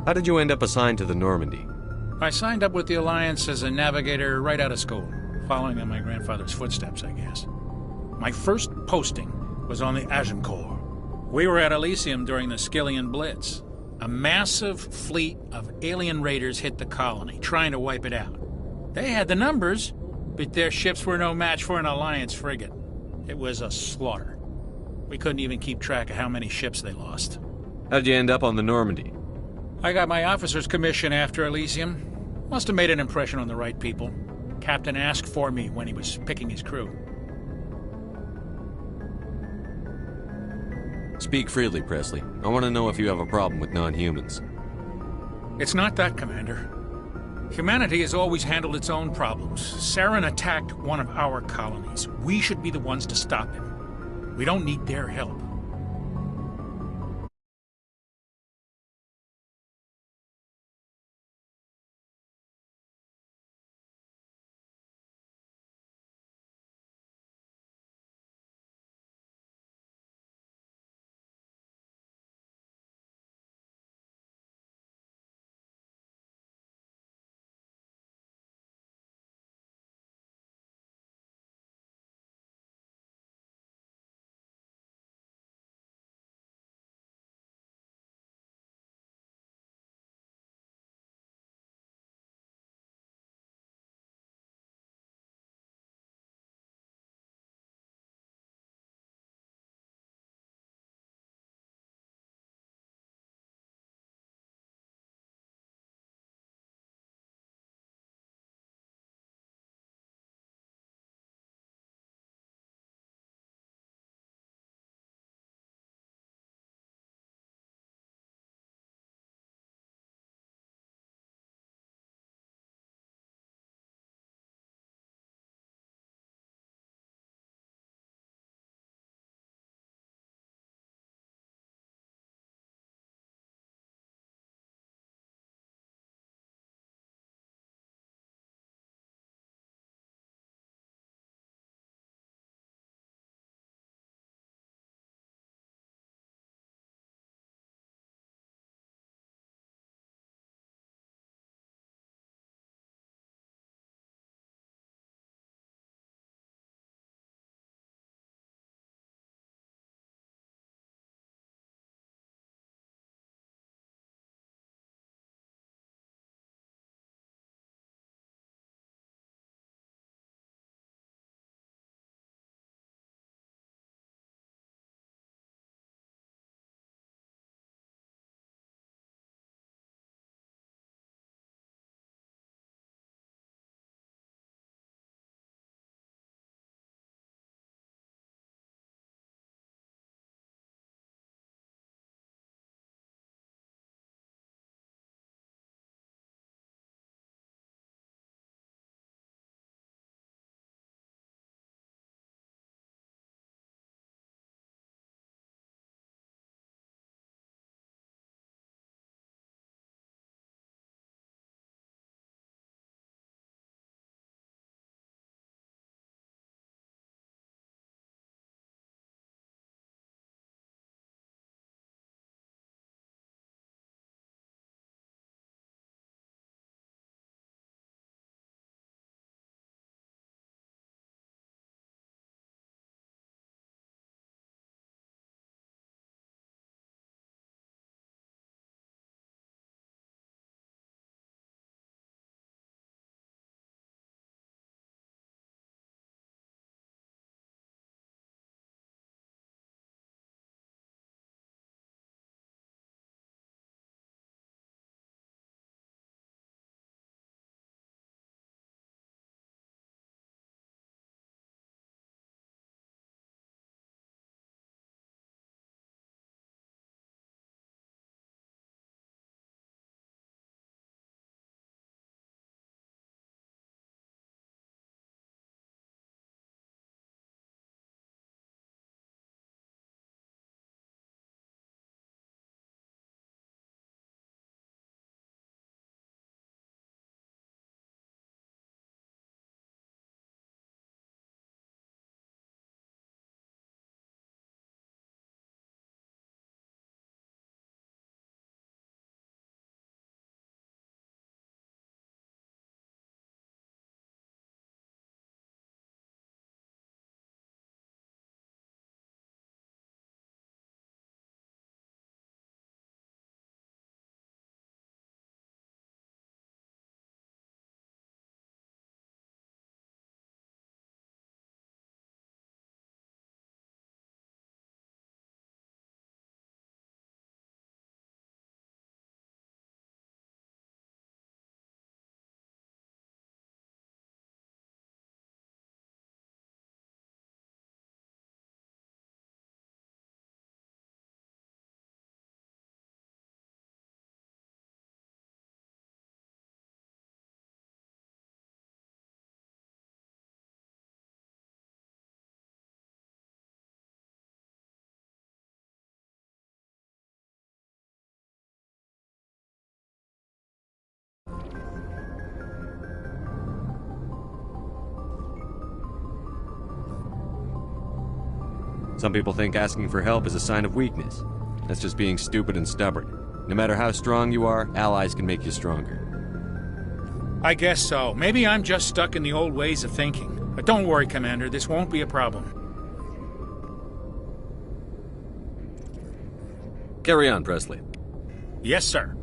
[SPEAKER 3] How did you end up assigned to the Normandy?
[SPEAKER 17] I signed up with the Alliance as a navigator right out of school, following in my grandfather's footsteps, I guess. My first posting was on the Agincourt. We were at Elysium during the Skillian Blitz. A massive fleet of alien raiders hit the colony, trying to wipe it out. They had the numbers, but their ships were no match for an Alliance frigate. It was a slaughter. We couldn't even keep track of how many ships they lost.
[SPEAKER 3] How'd you end up on the Normandy?
[SPEAKER 17] I got my officer's commission after Elysium. Must have made an impression on the right people. Captain asked for me when he was picking his crew.
[SPEAKER 3] Speak freely, Presley. I want to know if you have a problem with non-humans.
[SPEAKER 17] It's not that, Commander. Humanity has always handled its own problems. Saren attacked one of our colonies. We should be the ones to stop him. We don't need their help.
[SPEAKER 3] Some people think asking for help is a sign of weakness. That's just being stupid and stubborn. No matter how strong you are, allies can make you stronger.
[SPEAKER 17] I guess so. Maybe I'm just stuck in the old ways of thinking. But don't worry, Commander, this won't be a problem.
[SPEAKER 3] Carry on, Presley.
[SPEAKER 17] Yes, sir.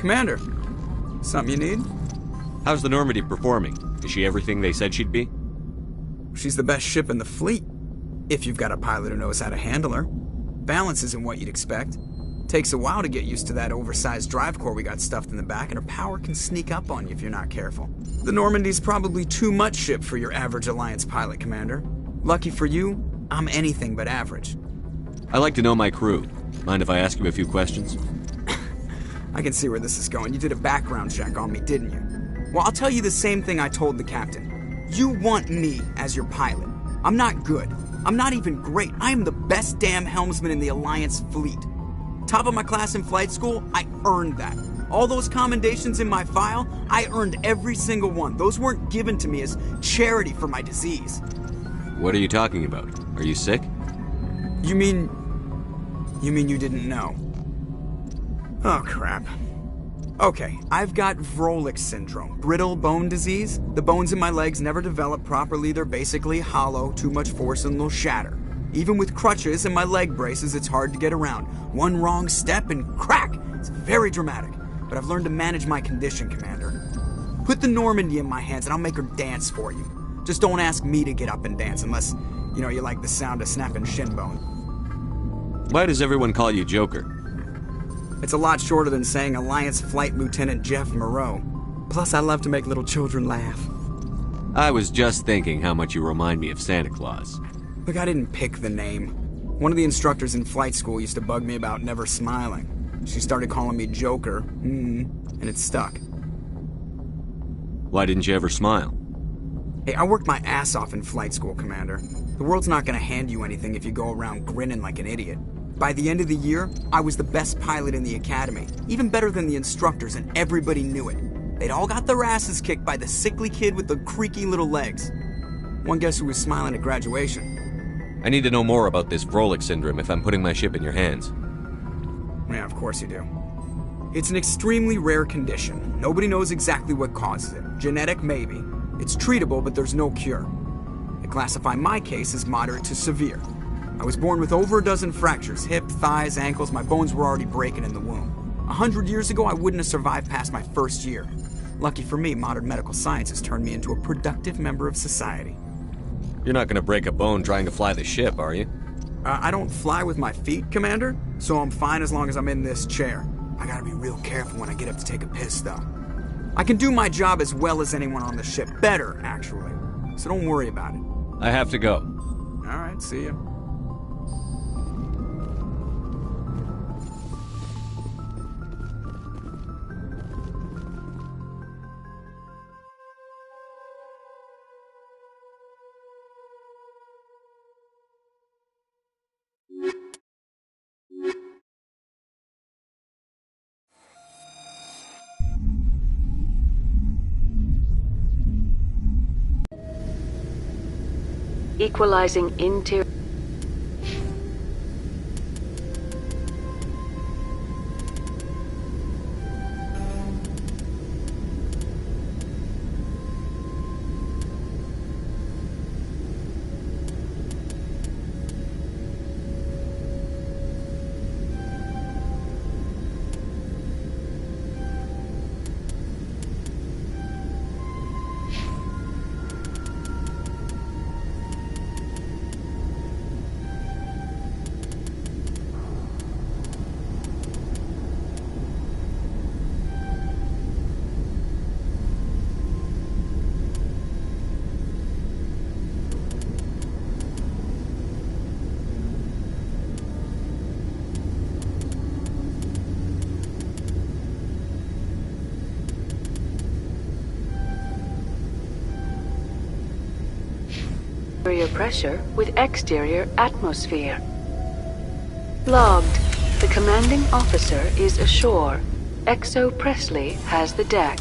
[SPEAKER 9] Commander, something you need?
[SPEAKER 3] How's the Normandy performing? Is she everything they said she'd be?
[SPEAKER 9] She's the best ship in the fleet, if you've got a pilot who knows how to handle her. Balance isn't what you'd expect. Takes a while to get used to that oversized drive core we got stuffed in the back, and her power can sneak up on you if you're not careful. The Normandy's probably too much ship for your average Alliance pilot, Commander. Lucky for you, I'm anything but average.
[SPEAKER 3] I like to know my crew. Mind if I ask you a few questions?
[SPEAKER 9] I can see where this is going. You did a background check on me, didn't you? Well, I'll tell you the same thing I told the captain. You want me as your pilot. I'm not good. I'm not even great. I am the best damn helmsman in the Alliance fleet. Top of my class in flight school, I earned that. All those commendations in my file, I earned every single one. Those weren't given to me as charity for my disease.
[SPEAKER 3] What are you talking about? Are you sick?
[SPEAKER 9] You mean you didn't know? Oh, crap. Okay, I've got Vrolik syndrome, brittle bone disease. The bones in my legs never develop properly. They're basically hollow, too much force and they'll shatter. Even with crutches and my leg braces, it's hard to get around. One wrong step and crack! It's very dramatic. But I've learned to manage my condition, Commander. Put the Normandy in my hands and I'll make her dance for you. Just don't ask me to get up and dance unless, you like the sound of snapping shin bone.
[SPEAKER 3] Why does everyone call you Joker?
[SPEAKER 9] It's a lot shorter than saying Alliance Flight Lieutenant Jeff Moreau. Plus, I love to make little children laugh.
[SPEAKER 3] I was just thinking how much you remind me of Santa Claus.
[SPEAKER 9] Look, I didn't pick the name. One of the instructors in flight school used to bug me about never smiling. She started calling me Joker, and it stuck.
[SPEAKER 3] Why didn't you ever smile?
[SPEAKER 9] Hey, I worked my ass off in flight school, Commander. The world's not gonna hand you anything if you go around grinning like an idiot. By the end of the year, I was the best pilot in the academy, even better than the instructors, and everybody knew it. They'd all got their asses kicked by the sickly kid with the creaky little legs. One guess who was smiling at graduation?
[SPEAKER 3] I need to know more about this Vrolik syndrome if I'm putting my ship in your hands.
[SPEAKER 9] Yeah, of course you do. It's an extremely rare condition. Nobody knows exactly what causes it. Genetic, maybe. It's treatable, but there's no cure. They classify my case as moderate to severe. I was born with over a dozen fractures, hip, thighs, ankles. My bones were already breaking in the womb. 100 years ago, I wouldn't have survived past my first year. Lucky for me, modern medical science has turned me into a productive member of society.
[SPEAKER 3] You're not gonna break a bone trying to fly the ship, are you?
[SPEAKER 9] I don't fly with my feet, Commander, so I'm fine as long as I'm in this chair. I gotta be real careful when I get up to take a piss, though. I can do my job as well as anyone on the ship. Better, actually. So don't worry about it.
[SPEAKER 3] I have to go.
[SPEAKER 9] All right, see ya.
[SPEAKER 2] Equalizing interior. Interior pressure with exterior atmosphere. Logged. The commanding officer is ashore. Exo Presley has the deck.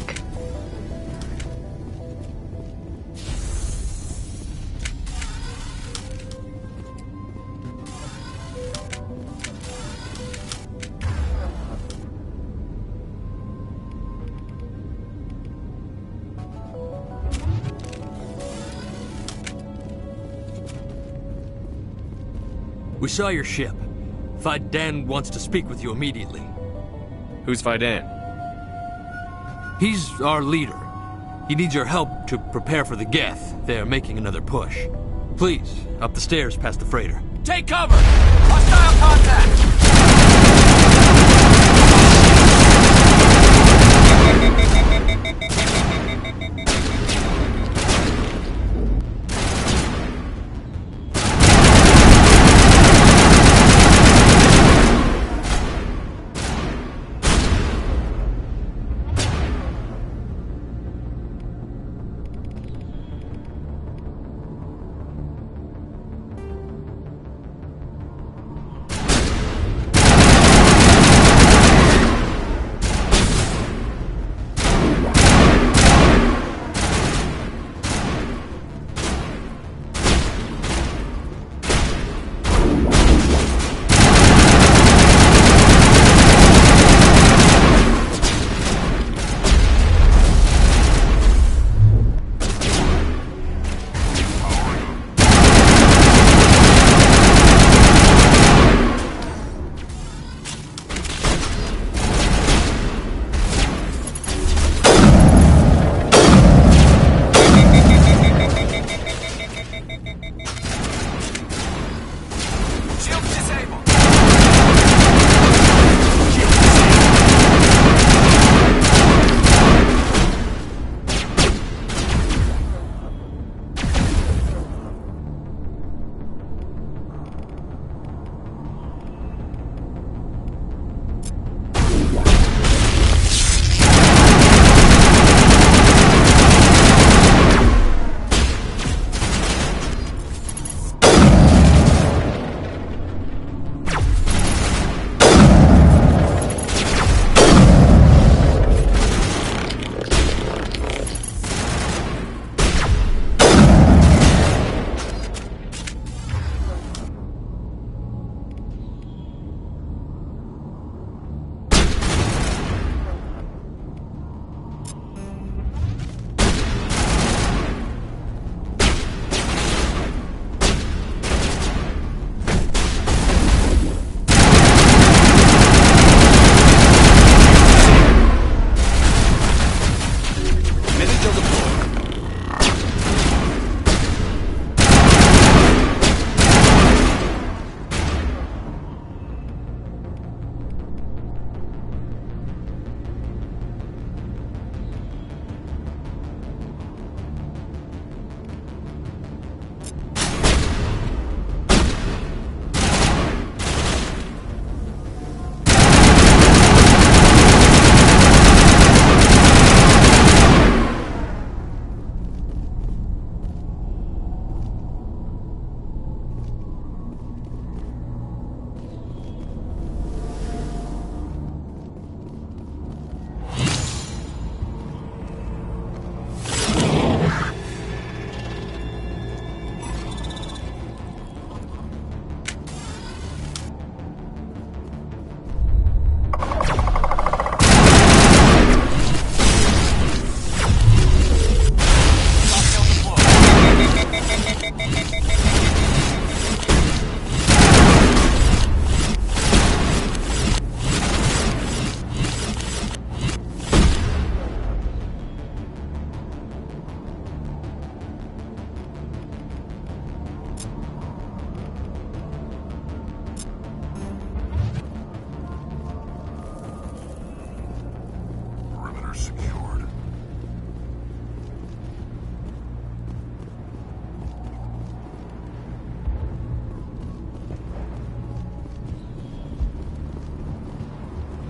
[SPEAKER 18] We saw your ship. Fidan wants to speak with you immediately.
[SPEAKER 3] Who's Fidan?
[SPEAKER 19] He's our leader. He needs your help to prepare for the Geth. They're making another push. Please, up the stairs past the freighter.
[SPEAKER 12] Take cover! Hostile contact!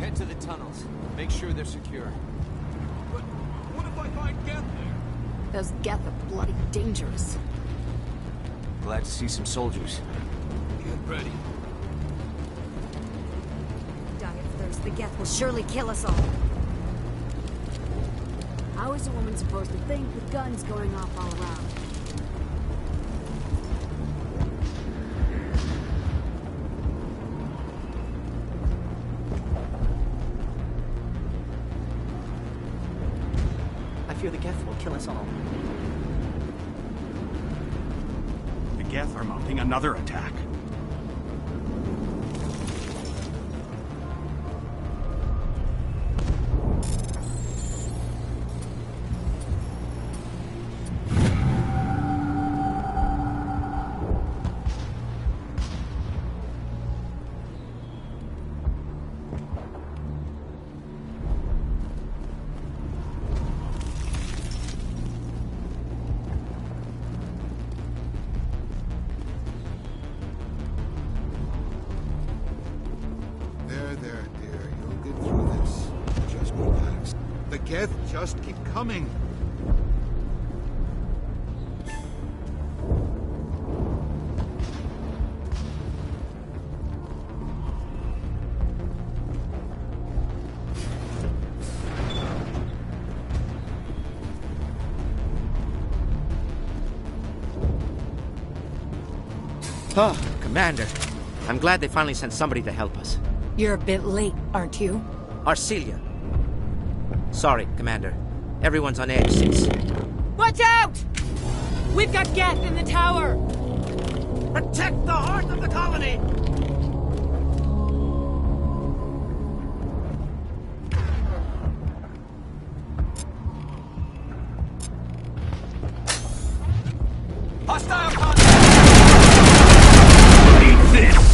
[SPEAKER 12] Head to the tunnels. Make sure they're secure.
[SPEAKER 20] But what if I find Geth there?
[SPEAKER 14] Those Geth are bloody dangerous.
[SPEAKER 12] Glad to see some soldiers.
[SPEAKER 20] Get ready.
[SPEAKER 1] Die of thirst. The Geth will surely kill us all. How is a woman supposed to think with guns going off all around?
[SPEAKER 5] I fear the Geth will kill us all.
[SPEAKER 21] The Geth are mounting another attack.
[SPEAKER 7] Geth just keep coming.
[SPEAKER 4] Oh, Commander. I'm glad they finally sent somebody to help us.
[SPEAKER 2] You're a bit late, aren't you?
[SPEAKER 4] Arcelia. Sorry, Commander. Everyone's on edge since...
[SPEAKER 2] Watch out! We've got Geth in the tower!
[SPEAKER 4] Protect the heart of the colony!
[SPEAKER 20] Hostile contact! Eat this!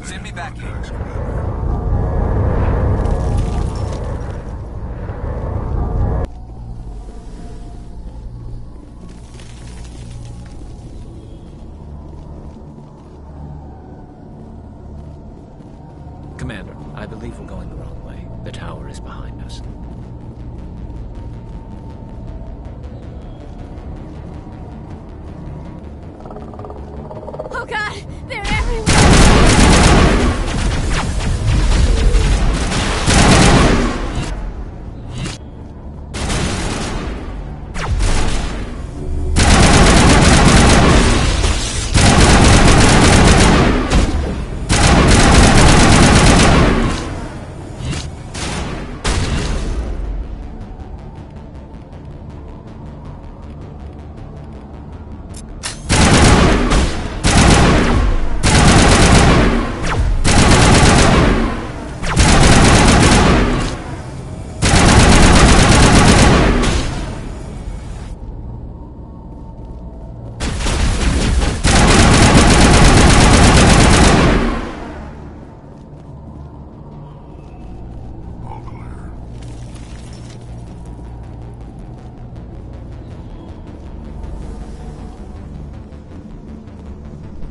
[SPEAKER 20] Send me back here.
[SPEAKER 13] Commander, I believe we're going the wrong way. The tower is behind us.
[SPEAKER 1] Oh god! They're everywhere!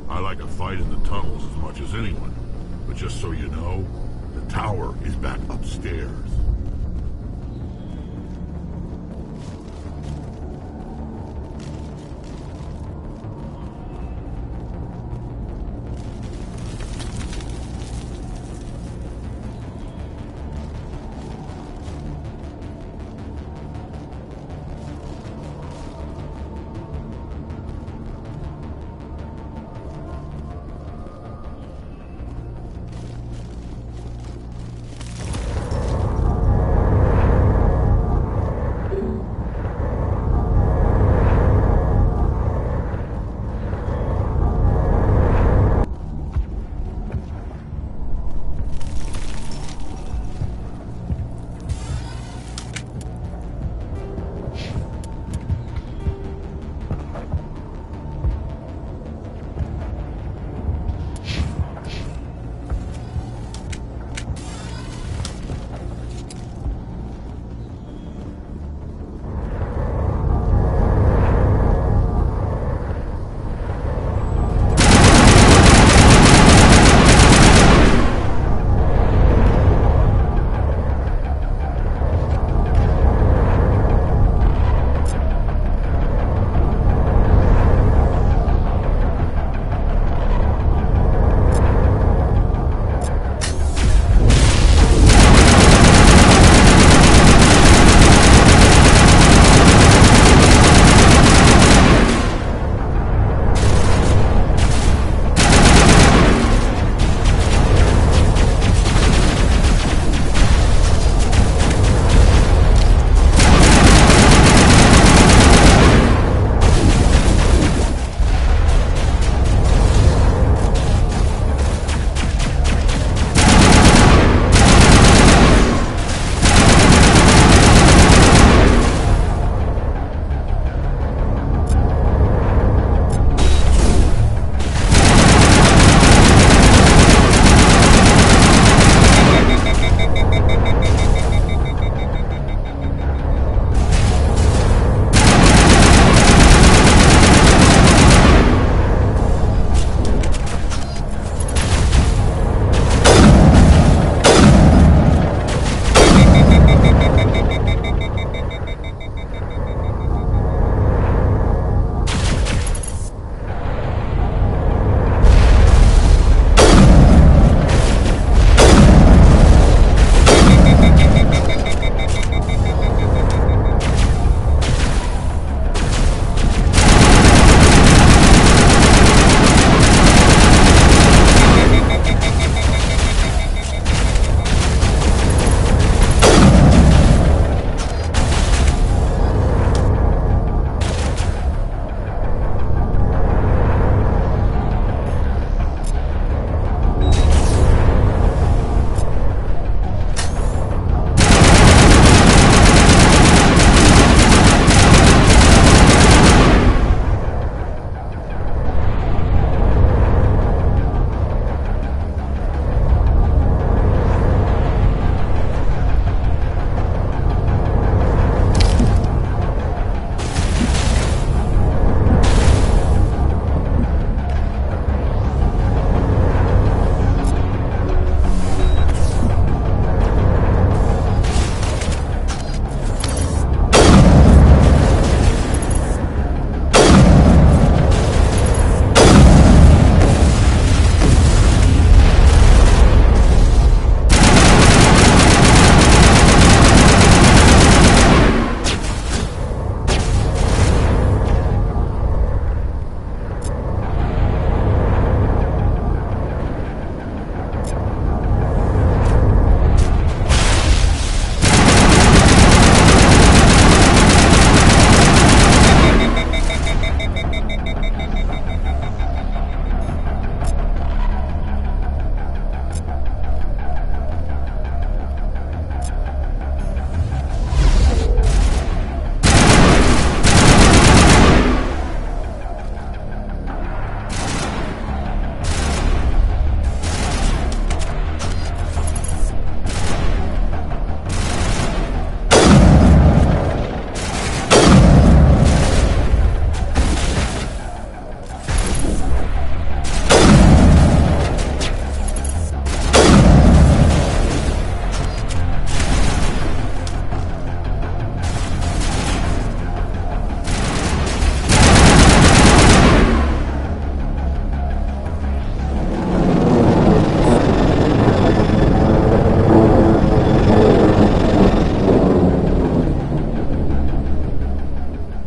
[SPEAKER 15] I like a fight in the tunnels as much as anyone. But just so you know, the tower is back upstairs.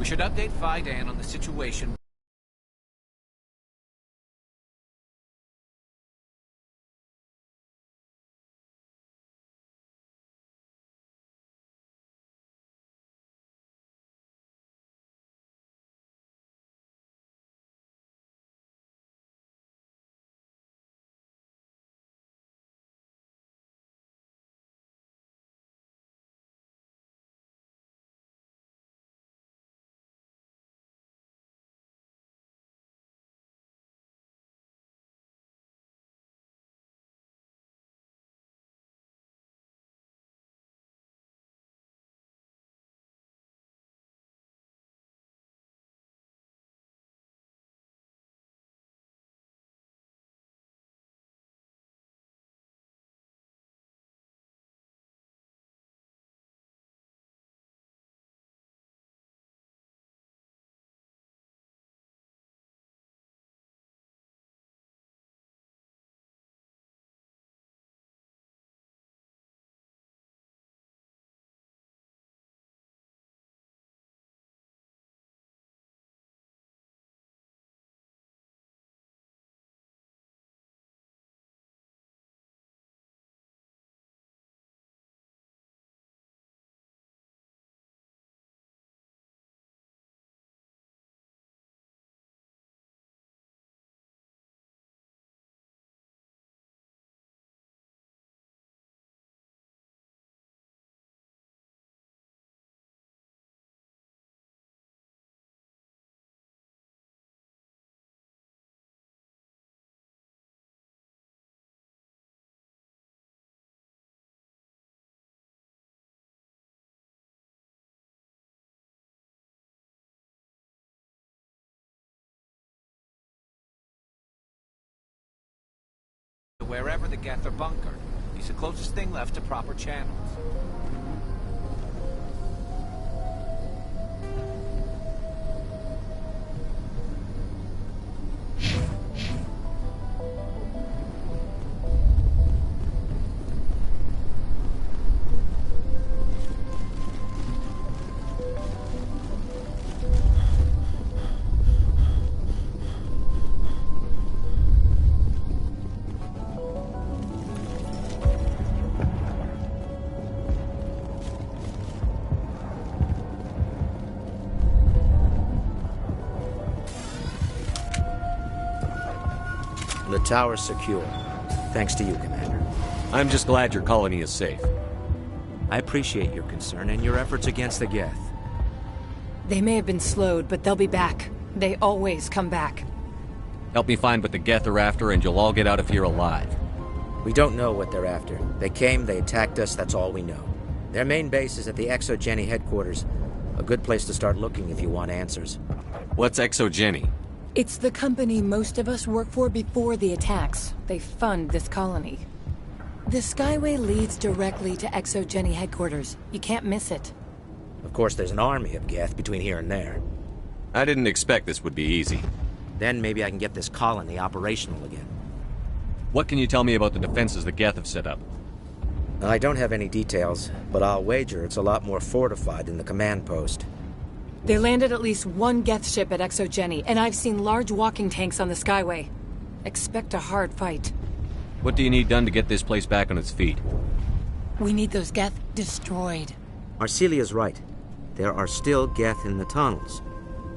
[SPEAKER 12] We should update Fidan on the situation. Wherever the Geth are bunkered. He's the closest thing left to proper channels.
[SPEAKER 6] The tower's secure. Thanks to you, Commander.
[SPEAKER 3] I'm just glad your colony is safe.
[SPEAKER 6] I appreciate your concern and your efforts against the Geth.
[SPEAKER 2] They may have been slowed, but they'll be back. They always come back.
[SPEAKER 3] Help me find what the Geth are after, and you'll all get out of here alive.
[SPEAKER 6] We don't know what they're after. They came, they attacked us, that's all we know. Their main base is at the ExoGeni headquarters. A good place to start looking if you want answers.
[SPEAKER 3] What's ExoGeni?
[SPEAKER 2] It's the company most of us work for before the attacks. They fund this colony. The Skyway leads directly to ExoGeni headquarters. You can't miss it.
[SPEAKER 6] Of course, there's an army of Geth between here and there.
[SPEAKER 3] I didn't expect this would be easy.
[SPEAKER 6] Then maybe I can get this colony operational again.
[SPEAKER 3] What can you tell me about the defenses the Geth have set up?
[SPEAKER 6] I don't have any details, but I'll wager it's a lot more fortified than the command post.
[SPEAKER 2] They landed at least one Geth ship at ExoGeni, and I've seen large walking tanks on the Skyway. Expect a hard fight.
[SPEAKER 3] What do you need done to get this place back on its feet?
[SPEAKER 2] We need those Geth destroyed.
[SPEAKER 6] Arcelia's right. There are still Geth in the tunnels.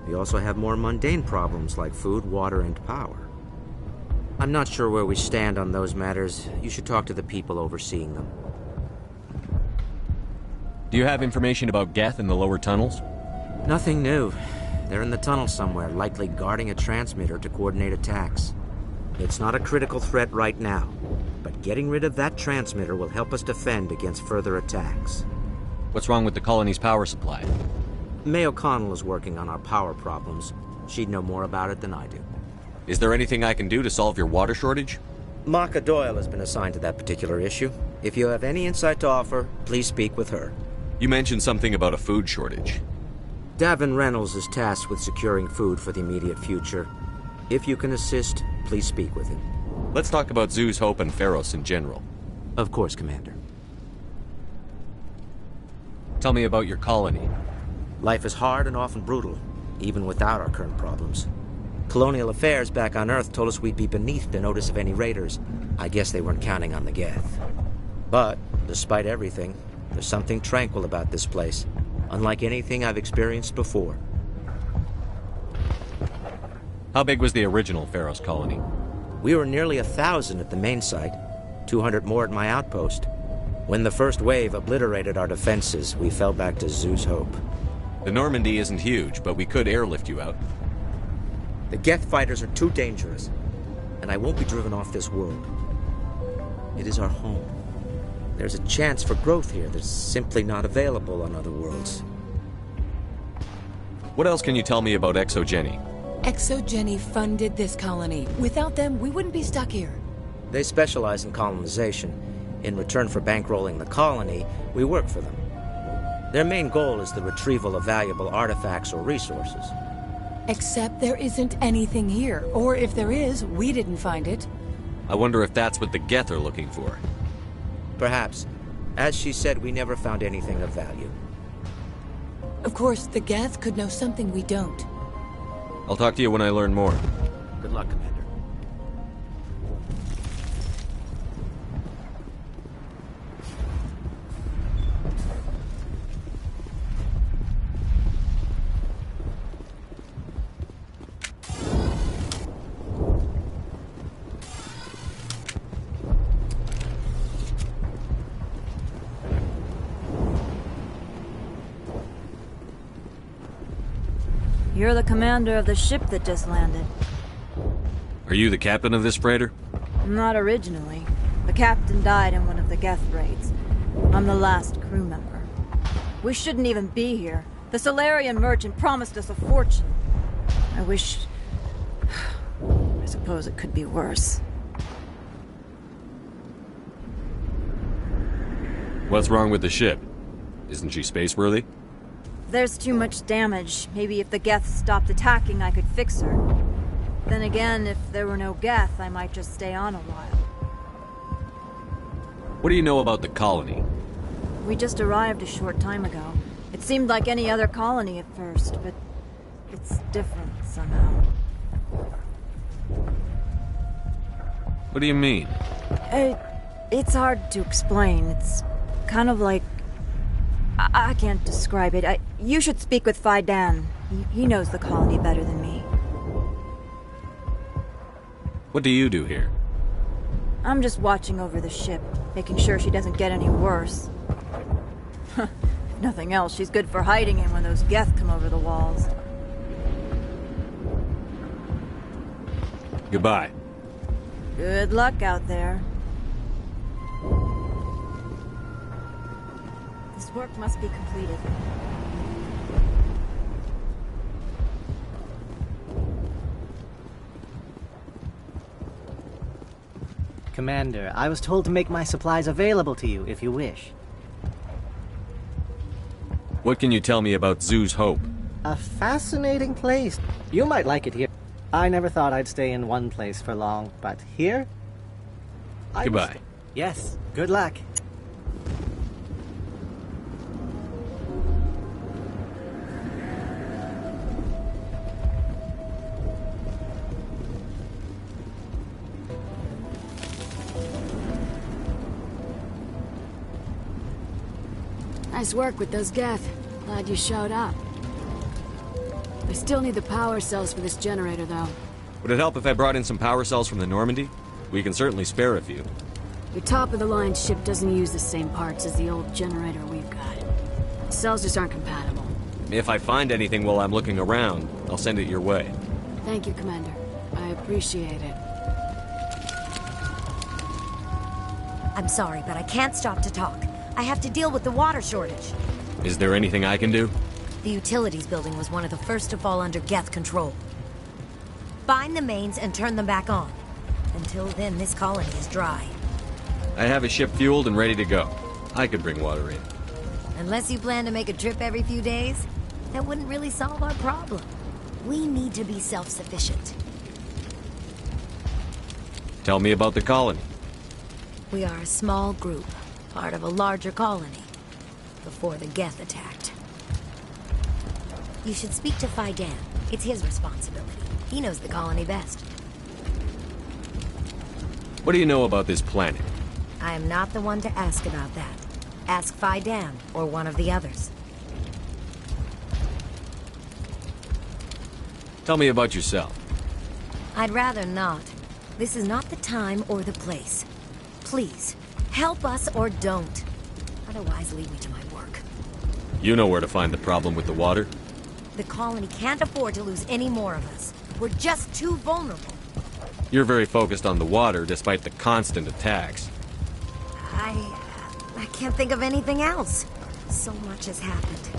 [SPEAKER 6] We also have more mundane problems like food, water, and power. I'm not sure where we stand on those matters. You should talk to the people overseeing them.
[SPEAKER 3] Do you have information about Geth in the lower tunnels?
[SPEAKER 6] Nothing new. They're in the tunnel somewhere, likely guarding a transmitter to coordinate attacks. It's not a critical threat right now, but getting rid of that transmitter will help us defend against further attacks.
[SPEAKER 3] What's wrong with the colony's power supply?
[SPEAKER 6] May O'Connell is working on our power problems. She'd know more about it than I do.
[SPEAKER 3] Is there anything I can do to solve your water shortage?
[SPEAKER 6] Maka Doyle has been assigned to that particular issue. If you have any insight to offer, please speak with her.
[SPEAKER 3] You mentioned something about a food shortage.
[SPEAKER 6] Davin Reynolds is tasked with securing food for the immediate future. If you can assist, please speak with him.
[SPEAKER 3] Let's talk about Zeus, Hope, and Pharos in general.
[SPEAKER 6] Of course, Commander.
[SPEAKER 3] Tell me about your colony.
[SPEAKER 6] Life is hard and often brutal, even without our current problems. Colonial affairs back on Earth told us we'd be beneath the notice of any raiders. I guess they weren't counting on the Geth. But, despite everything, there's something tranquil about this place, unlike anything I've experienced before.
[SPEAKER 3] How big was the original Pharaoh's colony?
[SPEAKER 6] We were nearly 1,000 at the main site, 200 more at my outpost. When the first wave obliterated our defenses, we fell back to Zoo's Hope.
[SPEAKER 3] The Normandy isn't huge, but we could airlift you out.
[SPEAKER 6] The Geth fighters are too dangerous, and I won't be driven off this world. It is our home. There's a chance for growth here that's simply not available on other worlds.
[SPEAKER 3] What else can you tell me about Exogeny?
[SPEAKER 8] Exogeny funded this colony. Without them, we wouldn't be stuck here.
[SPEAKER 6] They specialize in colonization. In return for bankrolling the colony, we work for them. Their main goal is the retrieval of valuable artifacts or resources.
[SPEAKER 8] Except there isn't anything here. Or if there is, we didn't find it.
[SPEAKER 3] I wonder if that's what the Geth are looking for.
[SPEAKER 6] Perhaps. As she said, we never found anything of value.
[SPEAKER 8] Of course, the Geth could know something we don't.
[SPEAKER 3] I'll talk to you when I learn more.
[SPEAKER 6] Good luck, Commander.
[SPEAKER 22] You're the commander of the ship that just landed.
[SPEAKER 3] Are you the captain of this freighter?
[SPEAKER 22] Not originally. The captain died in one of the Geth raids. I'm the last crew member. We shouldn't even be here. The Solarian merchant promised us a fortune. I wish... I suppose it could be worse.
[SPEAKER 3] What's wrong with the ship? Isn't she space-worthy?
[SPEAKER 22] There's too much damage. Maybe if the Geth stopped attacking, I could fix her. Then again, if there were no Geth, I might just stay on a while.
[SPEAKER 3] What do you know about the colony?
[SPEAKER 22] We just arrived a short time ago. It seemed like any other colony at first, but it's different somehow.
[SPEAKER 3] What do you mean?
[SPEAKER 22] It's hard to explain. It's kind of like... I can't describe it. You should speak with Fidan. He knows the colony better than me.
[SPEAKER 3] What do you do here?
[SPEAKER 22] I'm just watching over the ship, making sure she doesn't get any worse. If nothing else, she's good for hiding in when those Geth come over the walls.
[SPEAKER 3] Goodbye.
[SPEAKER 22] Good luck out there. This work must be completed.
[SPEAKER 23] Commander, I was told to make my supplies available to you if you wish.
[SPEAKER 3] What can you tell me about Zoo's Hope?
[SPEAKER 23] A fascinating place. You might like it here. I never thought I'd stay in one place for long, but here?
[SPEAKER 3] Goodbye.
[SPEAKER 23] Yes, good luck.
[SPEAKER 24] Nice work with those Geth. Glad you showed up. I still need the power cells for this generator, though.
[SPEAKER 3] Would it help if I brought in some power cells from the Normandy? We can certainly spare a few.
[SPEAKER 24] Your top-of-the-line ship doesn't use the same parts as the old generator we've got. The cells just aren't compatible.
[SPEAKER 3] If I find anything while I'm looking around, I'll send it your way.
[SPEAKER 24] Thank you, Commander. I appreciate it.
[SPEAKER 1] I'm sorry, but I can't stop to talk. I have to deal with the water shortage.
[SPEAKER 3] Is there anything I can do?
[SPEAKER 1] The utilities building was one of the first to fall under Geth control. Find the mains and turn them back on. Until then, this colony is dry.
[SPEAKER 3] I have a ship fueled and ready to go. I could bring water in.
[SPEAKER 1] Unless you plan to make a trip every few days, that wouldn't really solve our problem. We need to be self-sufficient.
[SPEAKER 3] Tell me about the colony.
[SPEAKER 1] We are a small group, part of a larger colony, before the Geth attacked. You should speak to Fidan. It's his responsibility. He knows the colony best.
[SPEAKER 3] What do you know about this planet?
[SPEAKER 1] I am not the one to ask about that. Ask Fidan, or one of the others.
[SPEAKER 3] Tell me about yourself.
[SPEAKER 1] I'd rather not. This is not the time or the place. Please, help us or don't. Otherwise, leave me to my work.
[SPEAKER 3] You know where to find the problem with the water?
[SPEAKER 1] The colony can't afford to lose any more of us. We're just too vulnerable.
[SPEAKER 3] You're very focused on the water, despite the constant attacks.
[SPEAKER 1] I can't think of anything else. So much has happened.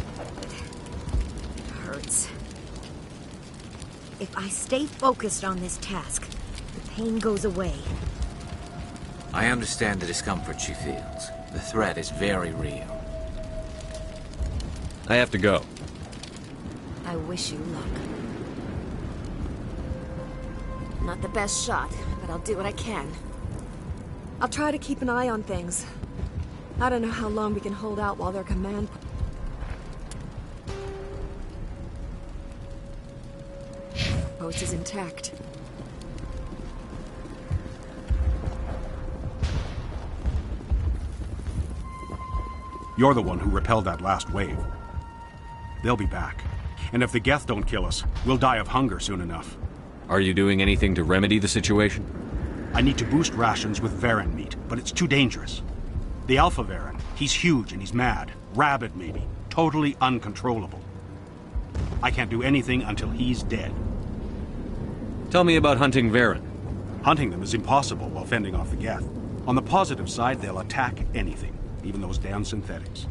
[SPEAKER 1] It hurts. If I stay focused on this task, the pain goes away.
[SPEAKER 12] I understand the discomfort she feels. The threat is very real.
[SPEAKER 3] I have to go.
[SPEAKER 1] I wish you luck.
[SPEAKER 10] Not the best shot, but I'll do what I can. I'll try to keep an eye on things. I don't know how long we can hold out while their command post is intact.
[SPEAKER 21] You're the one who repelled that last wave. They'll be back. And if the Geth don't kill us, we'll die of hunger soon enough.
[SPEAKER 3] Are you doing anything to remedy the situation?
[SPEAKER 21] I need to boost rations with Varen meat, but it's too dangerous. The Alpha Varen, he's huge and he's mad. Rabid, maybe. Totally uncontrollable. I can't do anything until he's dead.
[SPEAKER 3] Tell me about hunting Varen.
[SPEAKER 21] Hunting them is impossible while fending off the Geth. On the positive side, they'll attack anything, even those damn synthetics.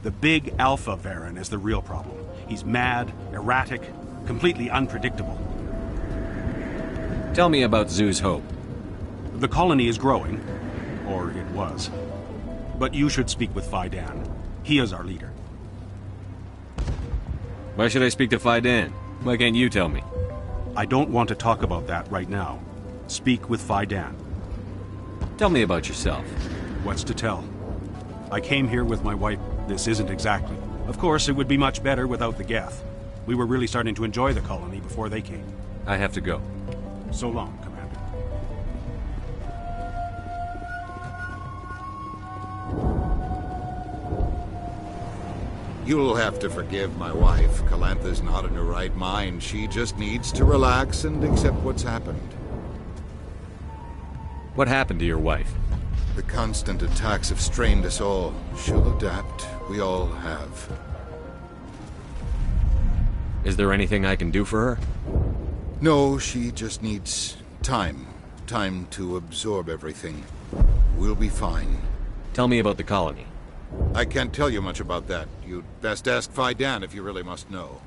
[SPEAKER 21] The big Alpha Varen is the real problem. He's mad, erratic, completely unpredictable.
[SPEAKER 3] Tell me about Zoo's Hope.
[SPEAKER 21] The colony is growing, or it was. But you should speak with Fidan. He is our leader.
[SPEAKER 3] Why should I speak to Fidan? Why can't you tell me?
[SPEAKER 21] I don't want to talk about that right now. Speak with Fidan.
[SPEAKER 3] Tell me about yourself.
[SPEAKER 21] What's to tell? I came here with my wife. This isn't exactly. Of course, it would be much better without the Geth. We were really starting to enjoy the colony before they came.
[SPEAKER 3] I have to go.
[SPEAKER 21] So long, Commander.
[SPEAKER 7] You'll have to forgive my wife. Calantha's not in her right mind. She just needs to relax and accept what's happened.
[SPEAKER 3] What happened to your wife?
[SPEAKER 7] The constant attacks have strained us all. She'll adapt. We all have.
[SPEAKER 3] Is there anything I can do for her?
[SPEAKER 7] No, she just needs time. Time to absorb everything. We'll be fine.
[SPEAKER 3] Tell me about the colony.
[SPEAKER 7] I can't tell you much about that. You'd best ask Fidan if you really must know.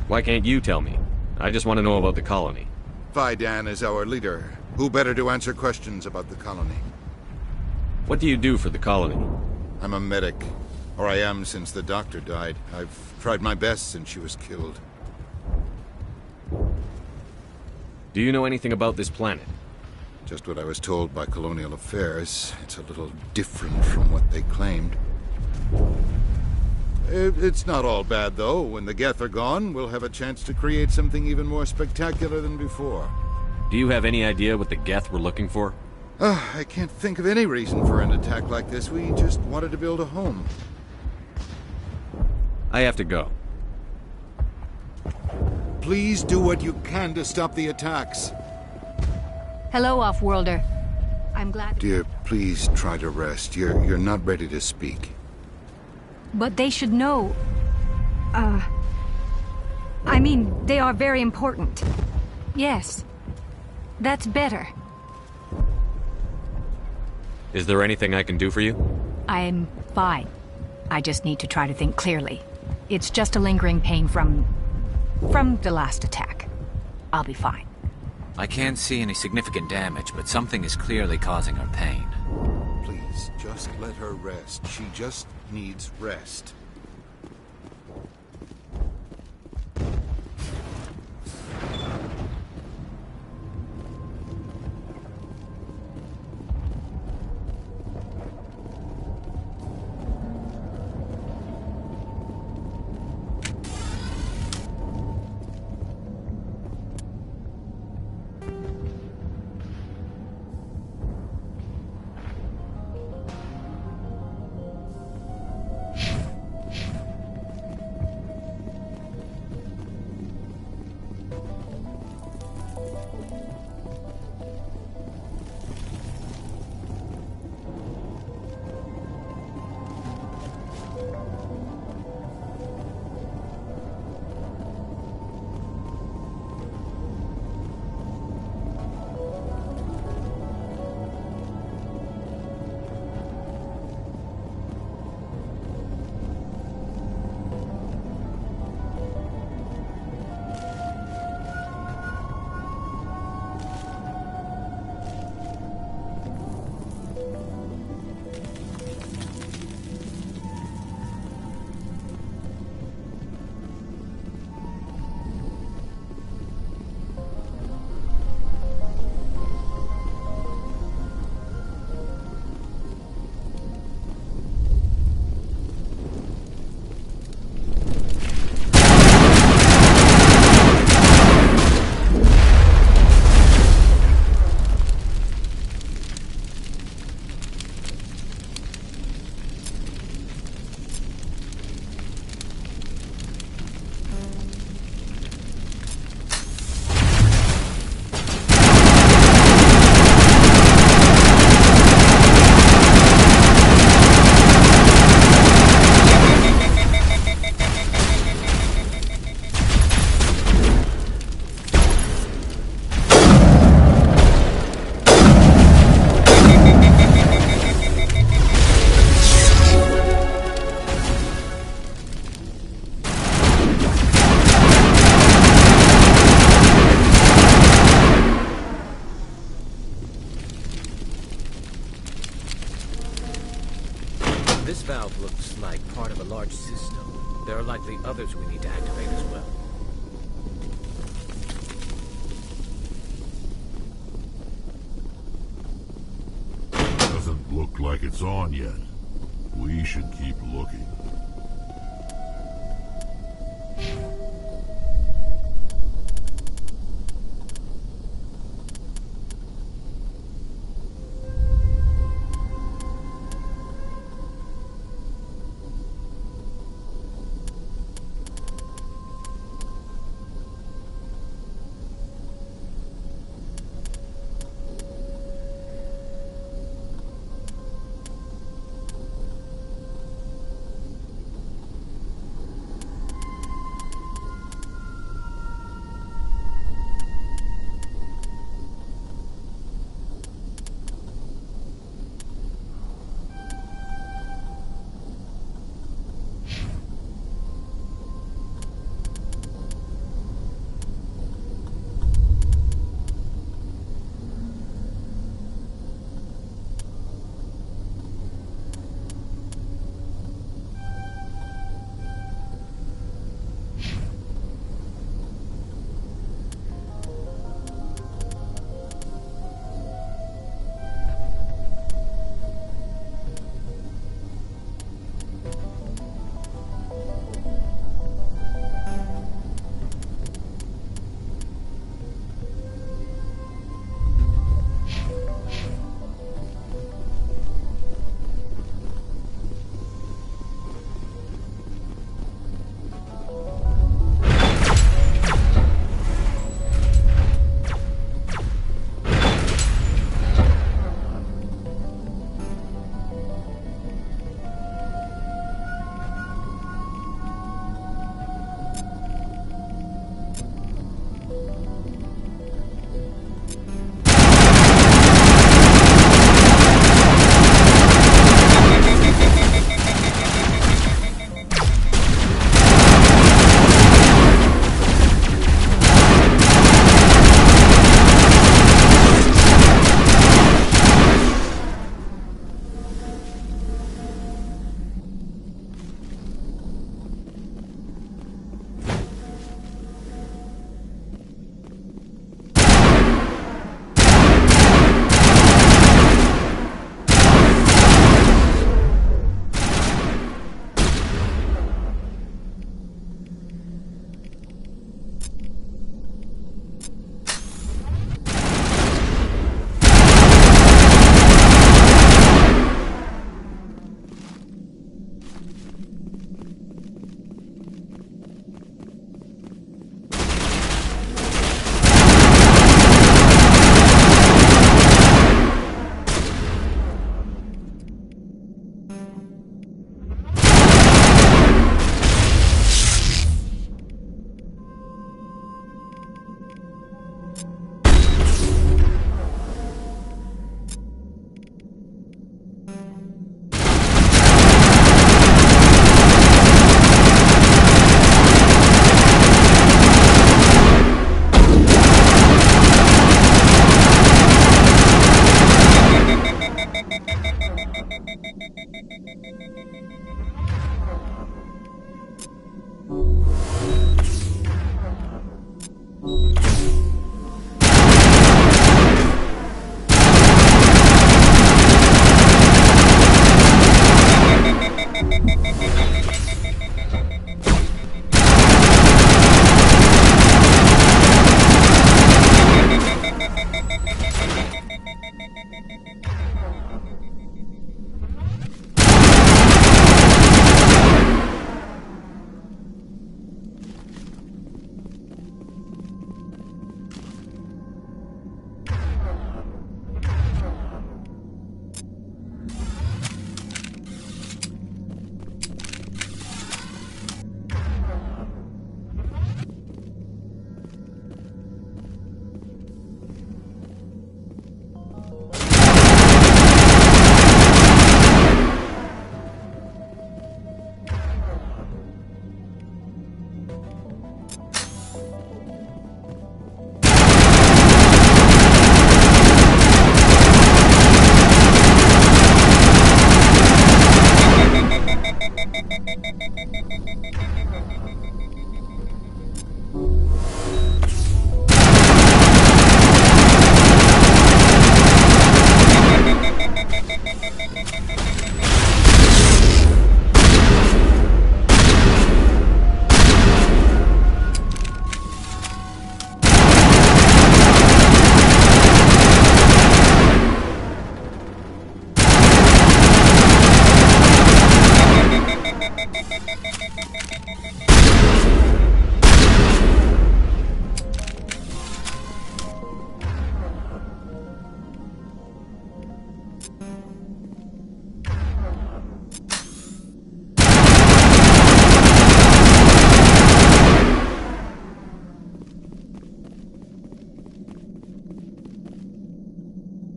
[SPEAKER 3] Why can't you tell me? I just want to know about the colony.
[SPEAKER 7] Fidan is our leader. Who better to answer questions about the colony?
[SPEAKER 3] What do you do for the colony?
[SPEAKER 7] I'm a medic. Or I am since the doctor died. I've tried my best since she was killed.
[SPEAKER 3] Do you know anything about this planet?
[SPEAKER 7] Just what I was told by Colonial Affairs. It's a little different from what they claimed. It's not all bad, though. When the Geth are gone, we'll have a chance to create something even more spectacular than before.
[SPEAKER 3] Do you have any idea what the Geth were looking for?
[SPEAKER 7] I can't think of any reason for an attack like this. We just wanted to build a home.
[SPEAKER 3] I have to go.
[SPEAKER 7] Please do what you can to stop the attacks.
[SPEAKER 11] Hello, Off-Worlder. I'm glad...
[SPEAKER 7] Dear, please try to rest. You're not ready to speak.
[SPEAKER 11] But they should know... I mean, they are very important. Yes. That's better.
[SPEAKER 3] Is there anything I can do for you?
[SPEAKER 11] I'm fine. I just need to try to think clearly. It's just a lingering pain from the last attack. I'll be fine.
[SPEAKER 12] I can't see any significant damage, but something is clearly causing her pain.
[SPEAKER 7] Please, just let her rest. She just needs rest.
[SPEAKER 13] large system. There are likely others we need to activate as well.
[SPEAKER 15] Doesn't look like it's on yet. We should keep looking.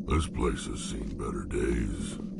[SPEAKER 15] This place has seen better days.